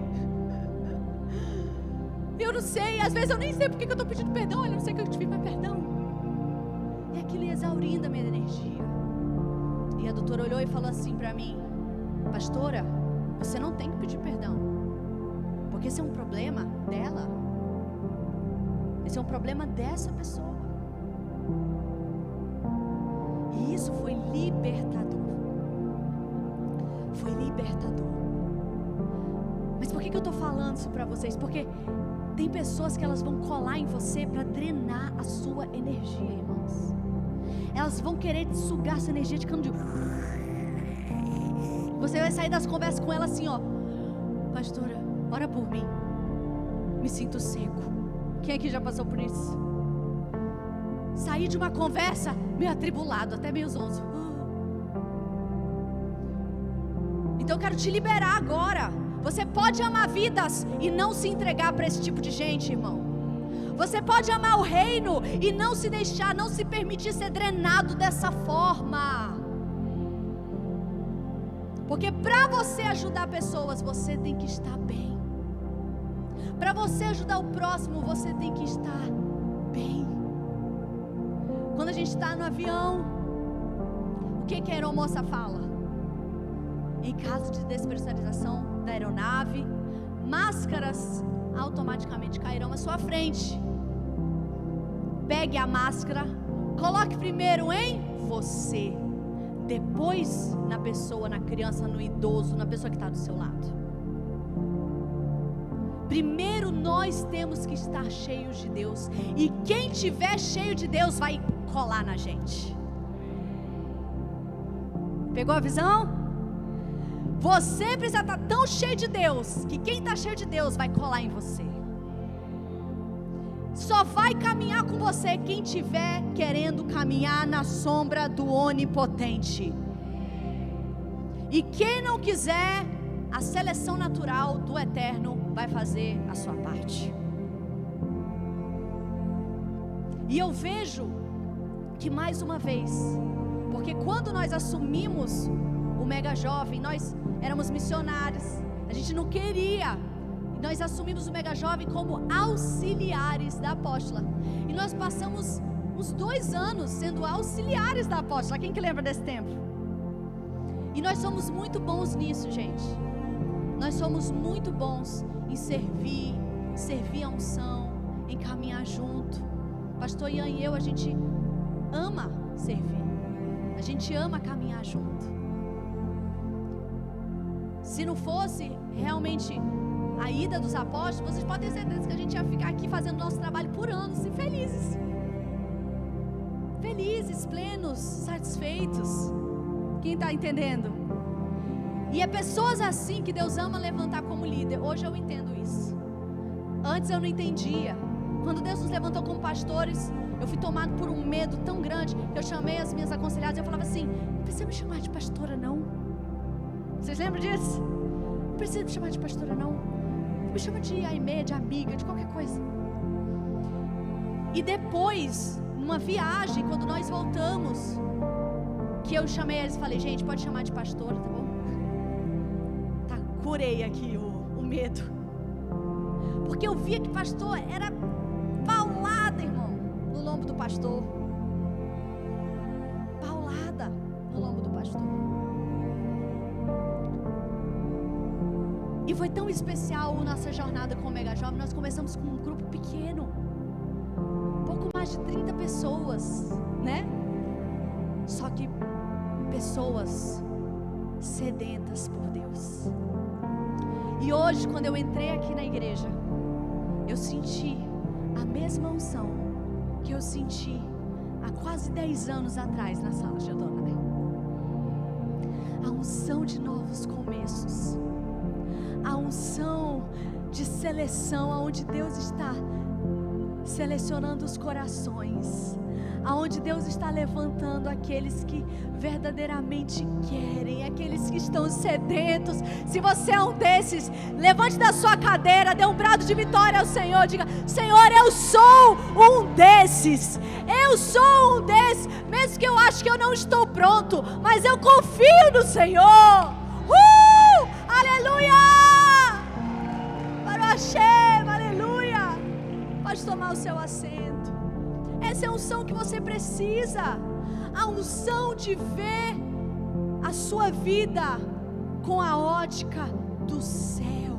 Eu não sei, às vezes eu nem sei porque que eu estou pedindo perdão. Olha, eu não sei o que eu te fiz, mas perdão. E aquilo ia exaurindo a minha energia. E a doutora olhou e falou assim pra mim: pastora, você não tem que pedir perdão, porque esse é um problema dela. Esse é um problema dessa pessoa. E isso foi libertador. Foi libertador. Mas por que eu estou falando isso pra vocês? Porque tem pessoas que elas vão colar em você para drenar a sua energia, irmãos. Elas vão querer te sugar essa energia de cano de... Você vai sair das conversas com ela assim, ó: pastora, ora por mim, me sinto seco. Quem aqui já passou por isso? saí de uma conversa meio atribulado, até meio zonzo. Então eu quero te liberar agora. Você pode amar vidas e não se entregar para esse tipo de gente, irmão. Você pode amar o reino e não se deixar, não se permitir ser drenado dessa forma. Porque para você ajudar pessoas, você tem que estar bem. Para você ajudar o próximo, você tem que estar bem. Quando a gente está no avião, o que a aeromoça fala? Em caso de despressurização da aeronave, máscaras automaticamente cairão à sua frente. Pegue a máscara, coloque primeiro em você, depois na pessoa, na criança, no idoso, na pessoa que está do seu lado. Primeiro nós temos que estar cheios de Deus, e quem tiver cheio de Deus vai colar na gente. Pegou a visão? Você precisa estar tão cheio de Deus, que quem está cheio de Deus vai colar em você. Só vai caminhar com você quem estiver querendo caminhar na sombra do onipotente. E quem não quiser, a seleção natural do eterno vai fazer a sua parte. E eu vejo que mais uma vez, porque quando nós assumimos o Mega Jovem, nós éramos missionários, a gente não queria, e nós assumimos o Mega Jovem como auxiliares da apóstola, e nós passamos uns 2 anos sendo auxiliares da apóstola. Quem que lembra desse tempo? E nós somos muito bons nisso, gente. Nós somos muito bons em servir a unção, em caminhar junto. Pastor Ian e eu, a gente ama servir, a gente ama caminhar junto. Se não fosse realmente a ida dos apóstolos, vocês podem ter certeza que a gente ia ficar aqui fazendo nosso trabalho por anos e felizes. Felizes, plenos, satisfeitos. Quem está entendendo? E é pessoas assim que Deus ama levantar como líder. Hoje eu entendo isso. Antes eu não entendia. Quando Deus nos levantou como pastores, eu fui tomado por um medo tão grande que eu chamei as minhas aconselhadas e eu falava assim: não precisa me chamar de pastora não. Vocês lembram disso? Não precisa me chamar de pastora não. Me chama de Aimee, de amiga, de qualquer coisa. E depois, numa viagem, quando nós voltamos, que eu chamei eles e falei: gente, pode chamar de pastora, tá bom? Tá, curei aqui o medo. Porque eu via que pastor era paulada, irmão, no lombo do pastor. Paulada no lombo do pastor. E foi tão especial a nossa jornada com o Mega Jovem. Nós começamos com um grupo pequeno, pouco mais de 30 pessoas, né? Só que pessoas sedentas por Deus. E hoje, quando eu entrei aqui na igreja, eu senti a mesma unção que eu senti há quase 10 anos atrás na sala de Adonai. A unção de novos começos, a unção de seleção, onde Deus está selecionando os corações, aonde Deus está levantando aqueles que verdadeiramente querem, aqueles que estão sedentos. Se você é um desses, levante da sua cadeira, dê um brado de vitória ao Senhor, diga: Senhor, eu sou um desses, eu sou um desses, mesmo que eu acho que eu não estou pronto, mas eu confio no Senhor. Aleluia! Para o Hashem, aleluia! Pode tomar o seu assento. Essa é a unção que você precisa, a unção de ver a sua vida com a ótica do céu.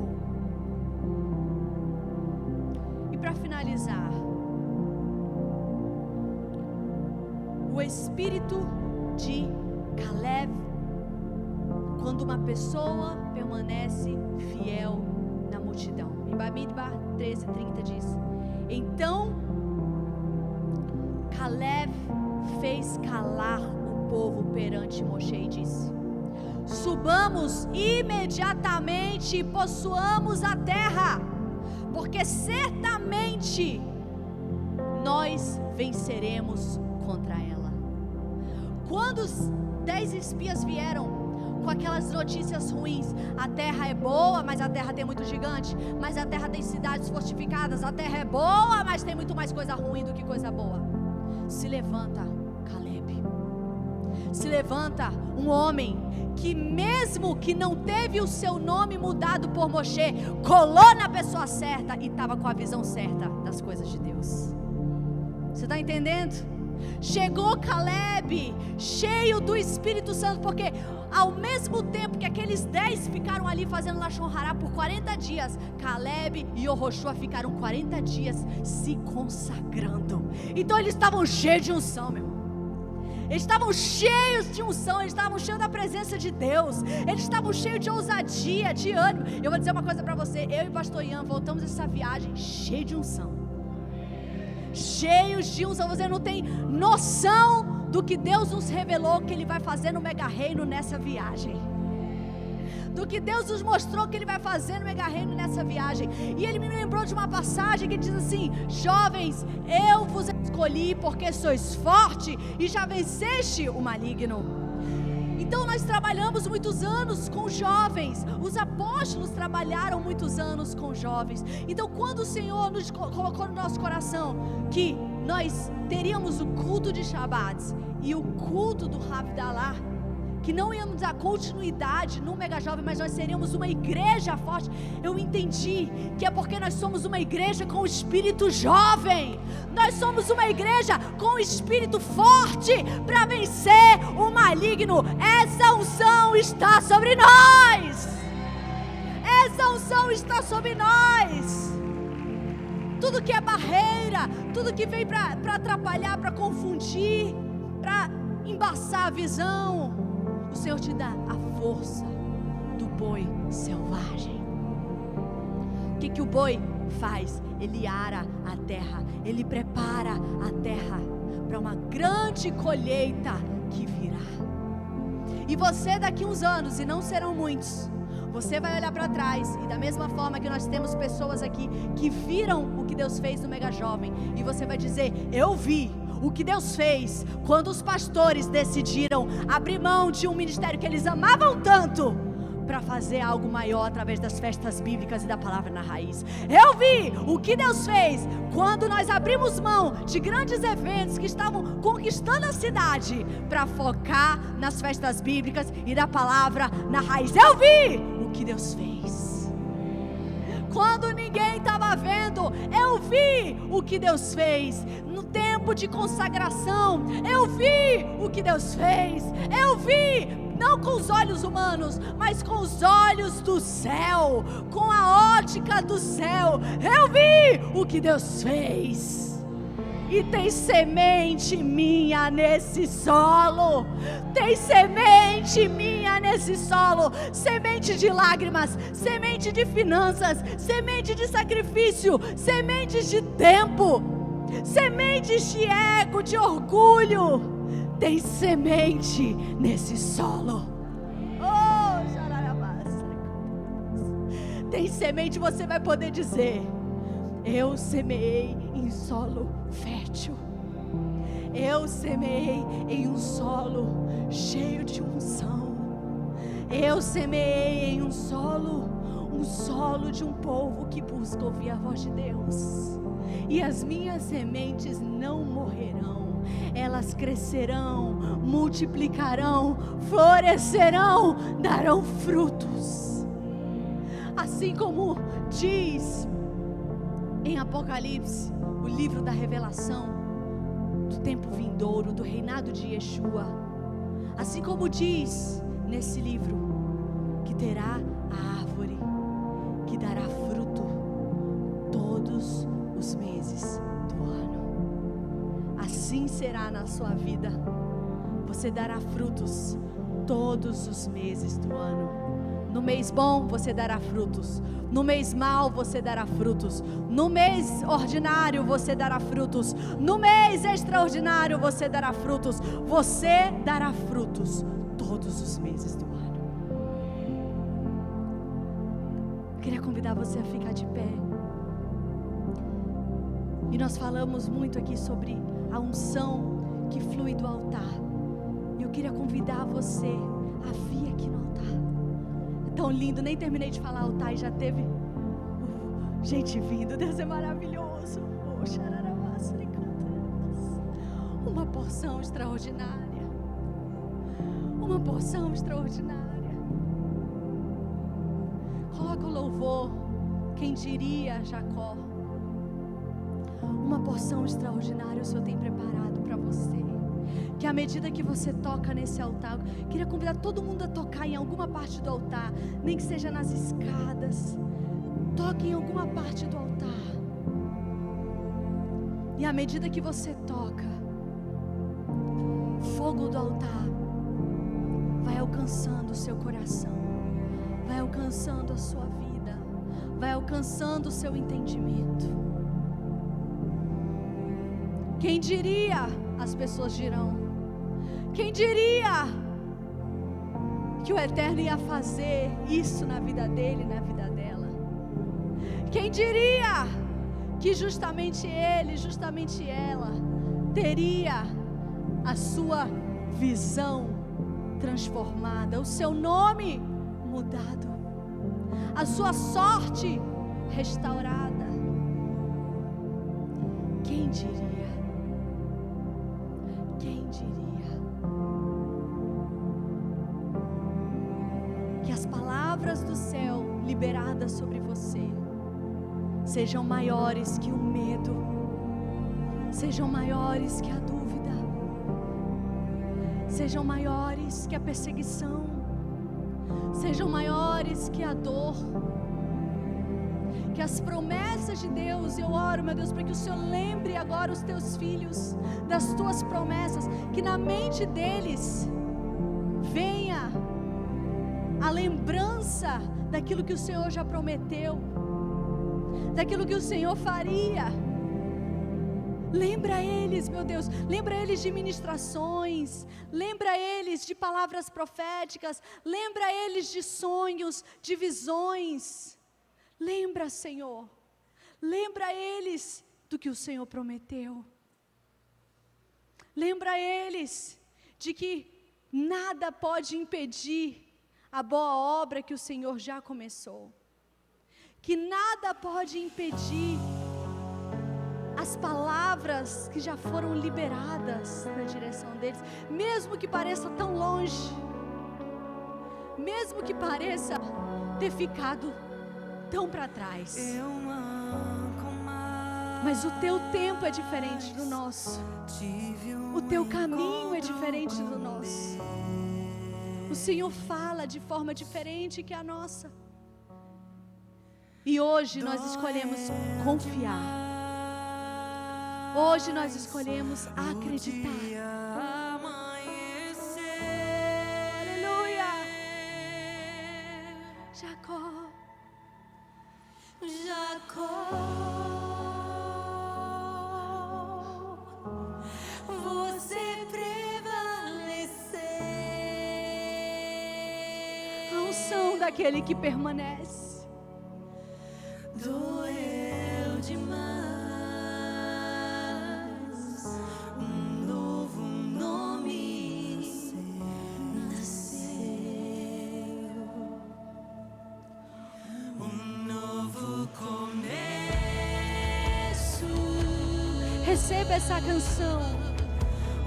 E para finalizar, o espírito de Caleb, quando uma pessoa permanece fiel na multidão. Em Bamidbar 13:30 diz: então Caleb fez calar o povo perante Moshe e disse: subamos imediatamente e possuamos a terra, porque certamente nós venceremos contra ela. Quando os 10 espias vieram com aquelas notícias ruins, a terra é boa, mas a terra tem muito gigante, mas a terra tem cidades fortificadas, a terra é boa, mas tem muito mais coisa ruim do que coisa boa. Se levanta Caleb, se levanta um homem que, mesmo que não teve o seu nome mudado por Moshe, colou na pessoa certa e estava com a visão certa das coisas de Deus. Você está entendendo? Chegou Caleb, cheio do Espírito Santo, porque ao mesmo tempo que aqueles 10 ficaram ali fazendo Lashon Hará por 40 dias, Caleb e Yehoshua ficaram 40 dias se consagrando. Então eles estavam cheios de unção, meu irmão. Eles estavam cheios de unção, eles estavam cheios da presença de Deus, eles estavam cheios de ousadia, de ânimo. Eu vou dizer uma coisa para você, eu e pastor Ian voltamos dessa viagem cheios de unção. Cheios de unção, você não tem noção do que Deus nos revelou que Ele vai fazer no Mega Reino nessa viagem, do que Deus nos mostrou que Ele vai fazer no Mega Reino nessa viagem. E Ele me lembrou de uma passagem que diz assim: jovens, eu vos escolhi porque sois forte e já venceste o maligno. Então nós trabalhamos muitos anos com jovens, os apóstolos trabalharam muitos anos com jovens. Então quando o Senhor nos colocou no nosso coração que nós teríamos o culto de Shabat e o culto do Havdalah, que não íamos dar continuidade no Mega Jovem, mas nós seríamos uma igreja forte, eu entendi que é porque nós somos uma igreja com o espírito jovem, nós somos uma igreja com o espírito forte para vencer o maligno. Essa unção está sobre nós, essa unção está sobre nós. Tudo que é barreira, tudo que vem para atrapalhar, para confundir, para embaçar a visão, o Senhor te dá a força do boi selvagem. O que o boi faz? Ele ara a terra, ele prepara a terra para uma grande colheita que virá. E você daqui uns anos, e não serão muitos, você vai olhar para trás, e da mesma forma que nós temos pessoas aqui que viram o que Deus fez no Mega Jovem, e você vai dizer: eu vi o que Deus fez quando os pastores decidiram abrir mão de um ministério que eles amavam tanto para fazer algo maior através das festas bíblicas e da palavra na raiz. Eu vi o que Deus fez quando nós abrimos mão de grandes eventos que estavam conquistando a cidade para focar nas festas bíblicas e da palavra na raiz. Eu vi o que Deus fez quando ninguém estava vendo. Eu vi o que Deus fez no tempo de consagração. Eu vi o que Deus fez. Eu vi, não com os olhos humanos, mas com os olhos do céu, com a ótica do céu. Eu vi o que Deus fez. E tem semente minha nesse solo, tem semente minha nesse solo, semente de lágrimas, semente de finanças, semente de sacrifício, sementes de tempo, sementes de ego, de orgulho. Tem semente nesse solo. Oh, tem semente, você vai poder dizer: eu semeei em solo fértil, eu semeei em um solo cheio de unção, eu semeei em um solo de um povo que busca ouvir a voz de Deus, e as minhas sementes não morrerão, elas crescerão, multiplicarão, florescerão, darão frutos, assim como diz em Apocalipse, o livro da revelação do tempo vindouro, do reinado de Yeshua. Assim como diz nesse livro, que terá a árvore que dará fruto todos os meses do ano. Assim será na sua vida. Você dará frutos todos os meses do ano. No mês bom você dará frutos, no mês mau você dará frutos, no mês ordinário você dará frutos, no mês extraordinário você dará frutos. Você dará frutos todos os meses do ano. Eu queria convidar você a ficar de pé. E nós falamos muito aqui sobre a unção que flui do altar. E eu queria convidar você a vir aqui no altar. É tão lindo, nem terminei de falar altar e já teve gente vindo. Deus é maravilhoso. Uma porção extraordinária. Uma porção extraordinária. Coloca o louvor. Quem diria, Jacó? Uma porção extraordinária o Senhor tem preparado para você. Que à medida que você toca nesse altar, eu queria convidar todo mundo a tocar em alguma parte do altar, nem que seja nas escadas. Toque em alguma parte do altar. E à medida que você toca, o fogo do altar vai alcançando o seu coração, vai alcançando a sua vida, vai alcançando o seu entendimento. Quem diria? As pessoas dirão. Quem diria que o Eterno ia fazer isso na vida dele, na vida dela? Quem diria que justamente ele, justamente ela, teria a sua visão transformada, o seu nome mudado, a sua sorte restaurada? Quem diria? Quem diria? Que as palavras do céu liberadas sobre você sejam maiores que o medo, sejam maiores que a dúvida, sejam maiores que a perseguição, sejam maiores que a dor. Que as promessas de Deus, eu oro, meu Deus, para que o Senhor lembre agora os teus filhos das tuas promessas, que na mente deles venha a lembrança daquilo que o Senhor já prometeu, daquilo que o Senhor faria. Lembra eles, meu Deus, lembra eles de ministrações, lembra eles de palavras proféticas, lembra eles de sonhos, de visões. Lembra, Senhor, lembra eles do que o Senhor prometeu. Lembra eles de que nada pode impedir a boa obra que o Senhor já começou. Que nada pode impedir as palavras que já foram liberadas na direção deles, mesmo que pareça tão longe, mesmo que pareça ter ficado tão para trás. Mas o teu tempo é diferente do nosso, o teu caminho é diferente do nosso. O Senhor fala de forma diferente que a nossa. E hoje nós escolhemos confiar. Hoje nós escolhemos acreditar. Aleluia. Jacó. Você prevaleceu. A unção daquele que permanece. Doeu demais. Um novo nome nasceu. Um novo começo. Receba essa canção.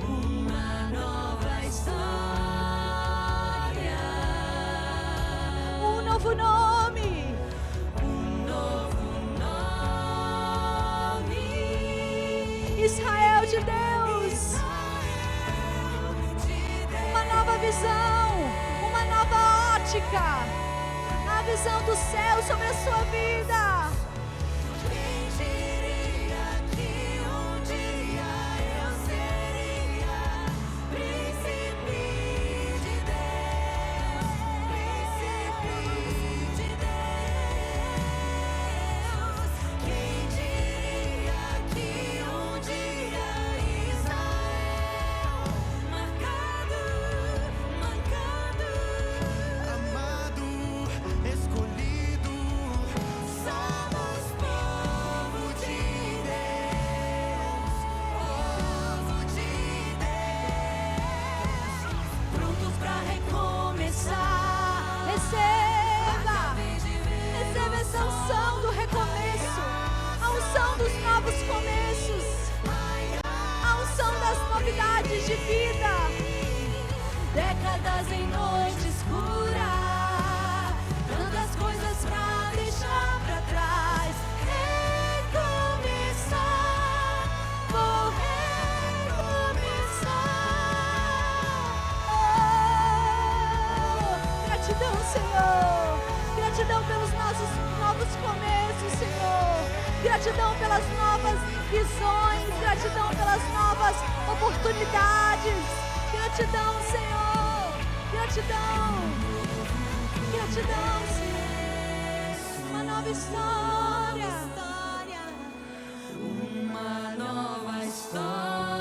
Uma nova história. Um novo nome. Israel de Deus, uma nova visão, uma nova ótica, a visão do céu sobre a sua vida. Quem diria que um dia eu seria príncipe de Deus, príncipe de Deus. Quem diria que amado, escolhido, só isso, Senhor. Gratidão pelas novas visões, gratidão pelas novas oportunidades. Gratidão, Senhor. Gratidão. Gratidão, Senhor. Uma nova história. Uma nova história.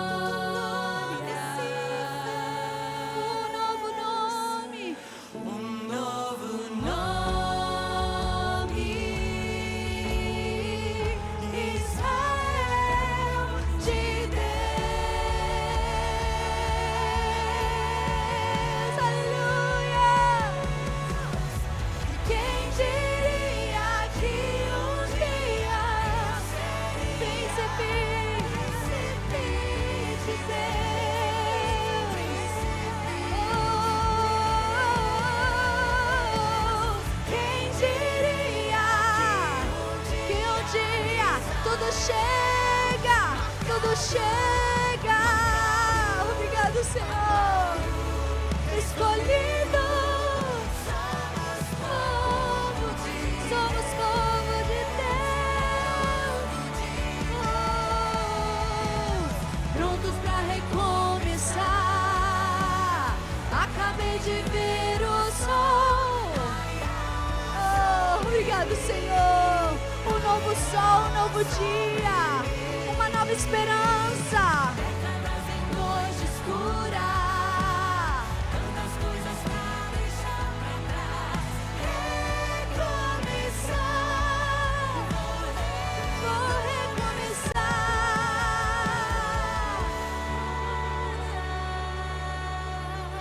Chega, obrigado, Senhor, escolhido, somos povo de Deus, prontos pra recomeçar, acabei de ver o sol, obrigado, Senhor, um novo sol, um novo dia, uma nova esperança, noite escura, tantas coisas pra deixar pra trás, recomeçar, vou recomeçar,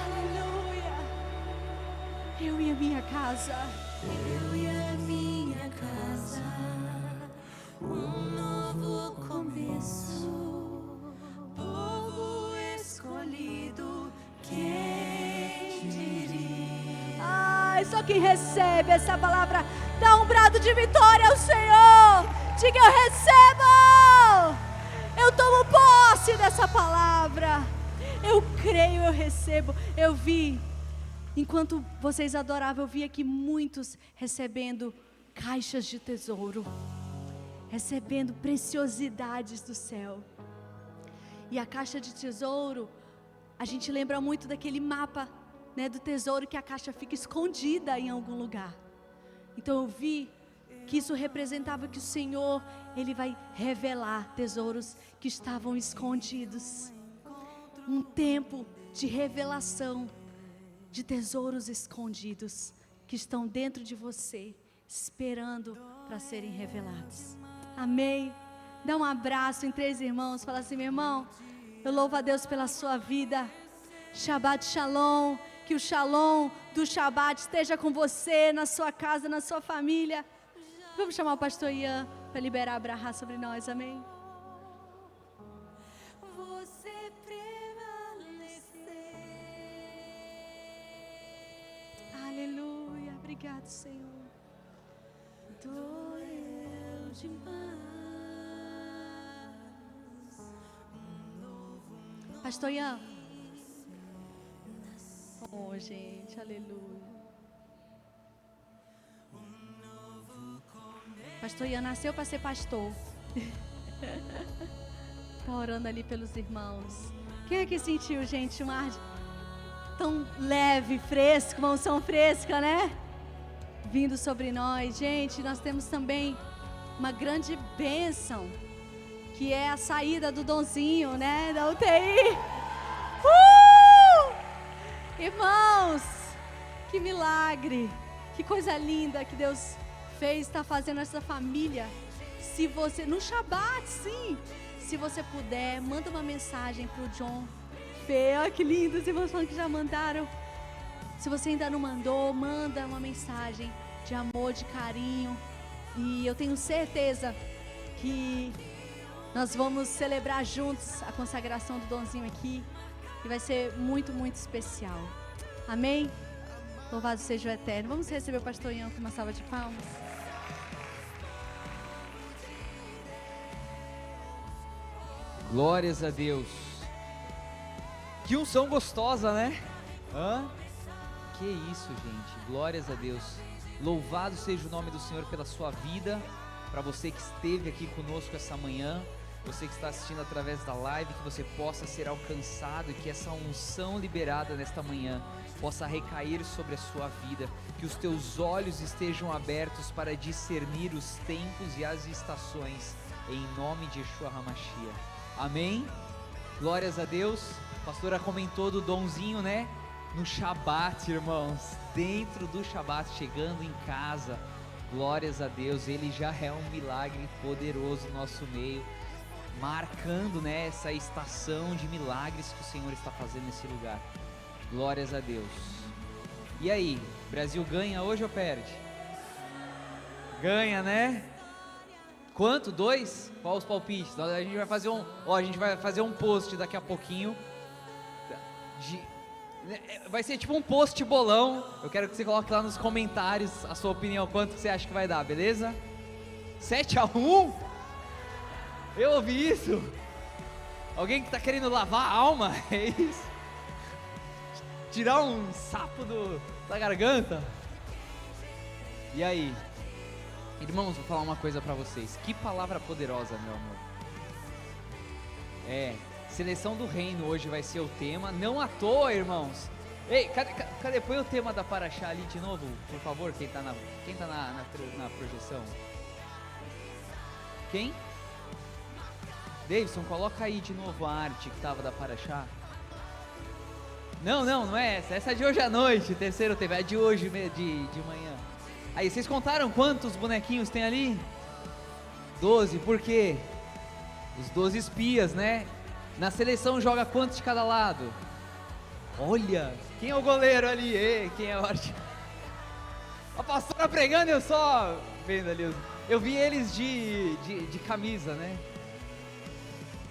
aleluia, eu e a minha casa, um novo começo, povo escolhido, quem diria? Ai, só quem recebe essa palavra dá um brado de vitória ao Senhor. Diga: eu recebo, eu tomo posse dessa palavra, eu creio, eu recebo. Eu vi, enquanto vocês adoravam, eu vi aqui muitos recebendo caixas de tesouro, recebendo preciosidades do céu. E a caixa de tesouro, a gente lembra muito daquele mapa, né, do tesouro, que a caixa fica escondida em algum lugar. Então eu vi que isso representava que o Senhor, Ele vai revelar tesouros que estavam escondidos. Um tempo de revelação de tesouros escondidos que estão dentro de você, esperando para serem revelados. Amém? Dá um abraço em 3 irmãos. Fala assim: meu irmão, eu louvo a Deus pela sua vida. Shabbat Shalom. Que o Shalom do Shabbat esteja com você, na sua casa, na sua família. Vamos chamar o pastor Ian para liberar a brahá sobre nós. Amém? Você prevalecer. Aleluia. Obrigado, Senhor. Dou eu demais. Pastor Ian. Oh, gente, aleluia. Pastor Ian nasceu para ser pastor. Está orando ali pelos irmãos. Quem é que sentiu, gente, um ar tão leve, fresco, uma unção fresca, né? Vindo sobre nós. Gente, nós temos também uma grande bênção, que é a saída do Donzinho, né? Da UTI. Irmãos, que milagre, que coisa linda que Deus fez, está fazendo essa família. Se você, no Shabbat, sim, se você puder, manda uma mensagem para o John Fê. Olha que lindo, os irmãos falando que já mandaram. Se você ainda não mandou, manda uma mensagem de amor, de carinho. E eu tenho certeza que nós vamos celebrar juntos a consagração do Donzinho aqui. E vai ser muito, muito especial. Amém? Louvado seja o Eterno. Vamos receber o pastor Ian com uma salva de palmas. Glórias a Deus. Que unção gostosa, né? Que isso, gente. Glórias a Deus. Louvado seja o nome do Senhor pela sua vida, para você que esteve aqui conosco essa manhã, você que está assistindo através da live, que você possa ser alcançado e que essa unção liberada nesta manhã possa recair sobre a sua vida, que os teus olhos estejam abertos para discernir os tempos e as estações, em nome de Yeshua HaMashiach. Amém? Glórias a Deus. A pastora comentou do donzinho, né? No Shabat, irmãos, dentro do Shabat, chegando em casa, glórias a Deus, ele já é um milagre poderoso no nosso meio, marcando, né, essa estação de milagres que o Senhor está fazendo nesse lugar. Glórias a Deus. E aí, Brasil ganha hoje ou perde? Ganha, né? Quanto? 2? Qual os palpites? A gente vai fazer um post daqui a pouquinho. Vai ser tipo um post bolão. Eu quero que você coloque lá nos comentários a sua opinião, quanto você acha que vai dar, beleza? 7-1? Eu ouvi isso. Alguém que está querendo lavar a alma? É isso? Tirar um sapo da garganta? E aí? Irmãos, vou falar uma coisa pra vocês. Que palavra poderosa, meu amor. Seleção do reino hoje vai ser o tema. Não à toa, irmãos. Ei, cadê? Põe o tema da Paraxá ali de novo, por favor. Quem tá na projeção? Quem? Davidson, coloca aí de novo a arte que tava da Paraxá. Não é essa. Essa é de hoje à noite, terceiro tema. É de hoje, de manhã. Aí, vocês contaram quantos bonequinhos tem ali? 12, por quê? Os 12 espias, né? Na seleção joga quantos de cada lado? Olha, quem é o goleiro ali? Quem é o artilheiro? A pastora pregando, eu só vendo ali. Eu vi eles de camisa, né?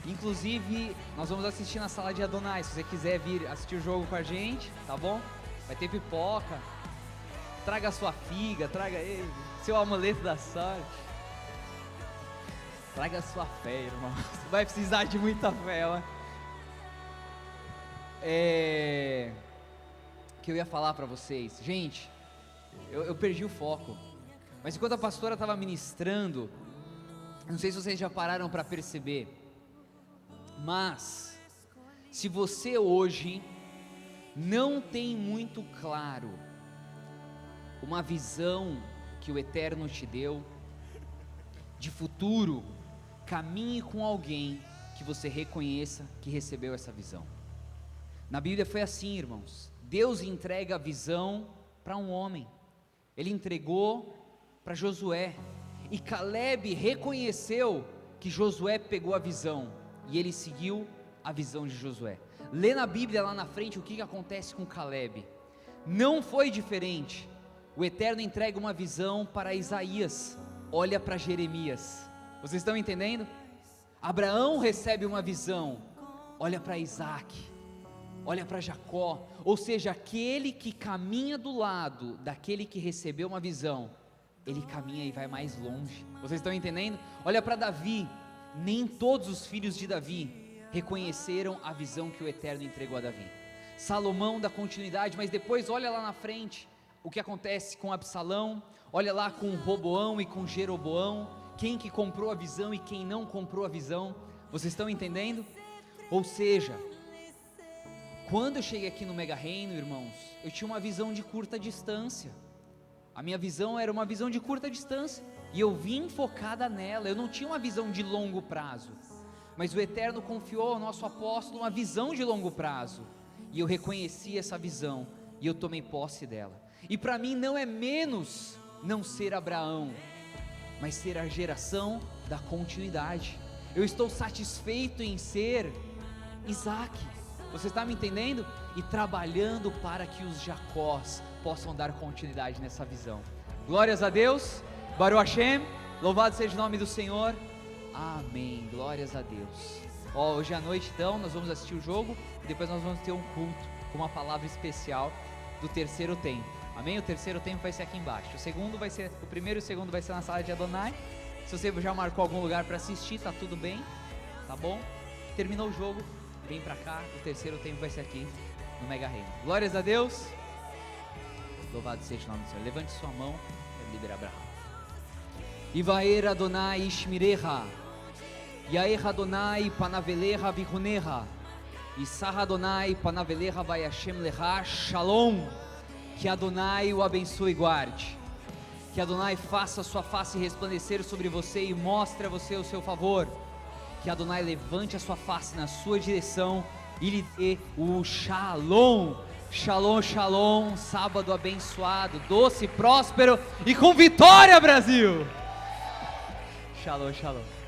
Inclusive, nós vamos assistir na sala de Adonai. Se você quiser vir assistir o jogo com a gente, tá bom? Vai ter pipoca. Traga a sua figa, traga seu amuleto da sorte. Traga a sua fé, irmão. Você vai precisar de muita fé, ó. Que eu ia falar pra vocês. Gente, eu perdi o foco. Mas enquanto a pastora estava ministrando, não sei se vocês já pararam para perceber, mas se você hoje não tem muito claro uma visão que o Eterno te deu de futuro, caminhe com alguém que você reconheça que recebeu essa visão. Na Bíblia foi assim, irmãos. Deus entrega a visão para um homem. Ele entregou para Josué, e Caleb reconheceu que Josué pegou a visão, e ele seguiu a visão de Josué. Lê na Bíblia lá na frente o que acontece com Caleb. Não foi diferente. O Eterno entrega uma visão para Isaías, olha para Jeremias. Vocês estão entendendo? Abraão recebe uma visão, olha para Isaac, olha para Jacó. Ou seja, aquele que caminha do lado daquele que recebeu uma visão, ele caminha e vai mais longe. Vocês estão entendendo? Olha para Davi. Nem todos os filhos de Davi reconheceram a visão que o Eterno entregou a Davi. Salomão dá continuidade, mas depois olha lá na frente o que acontece com Absalão, olha lá com Roboão e com Jeroboão, quem que comprou a visão e quem não comprou a visão. Vocês estão entendendo? Ou seja, quando eu cheguei aqui no Mega Reino, irmãos, eu tinha uma visão de curta distância. A minha visão era uma visão de curta distância, e eu vim focada nela. Eu não tinha uma visão de longo prazo, mas o Eterno confiou ao nosso apóstolo uma visão de longo prazo, e eu reconheci essa visão, e eu tomei posse dela. E para mim não é menos não ser Abraão, mas ser a geração da continuidade. Eu estou satisfeito em ser Isaac. Você está me entendendo? E trabalhando para que os Jacós possam dar continuidade nessa visão. Glórias a Deus. Baruch Hashem. Louvado seja o nome do Senhor. Amém. Glórias a Deus. Hoje à noite então nós vamos assistir o jogo, e depois nós vamos ter um culto com uma palavra especial do terceiro tempo. Amém? O terceiro tempo vai ser aqui embaixo. O primeiro e o segundo vai ser na sala de Adonai. Se você já marcou algum lugar para assistir, tá tudo bem, tá bom? Terminou o jogo, vem para cá. O terceiro tempo vai ser aqui no Mega Reino. Glórias a Deus. Louvado seja o nome do Senhor. Levante sua mão para liberar Abraão. Ivaer Adonai Ishmirecha, Yair Adonai Panavelecha Vichunecha, Isar Adonai Panavelecha Vayashem Lecha, Shalom. Que Adonai o abençoe e guarde. Que Adonai faça a sua face resplandecer sobre você e mostre a você o seu favor. Que Adonai levante a sua face na sua direção e lhe dê o Shalom. Shalom, shalom, sábado abençoado, doce, próspero e com vitória, Brasil! Shalom, shalom.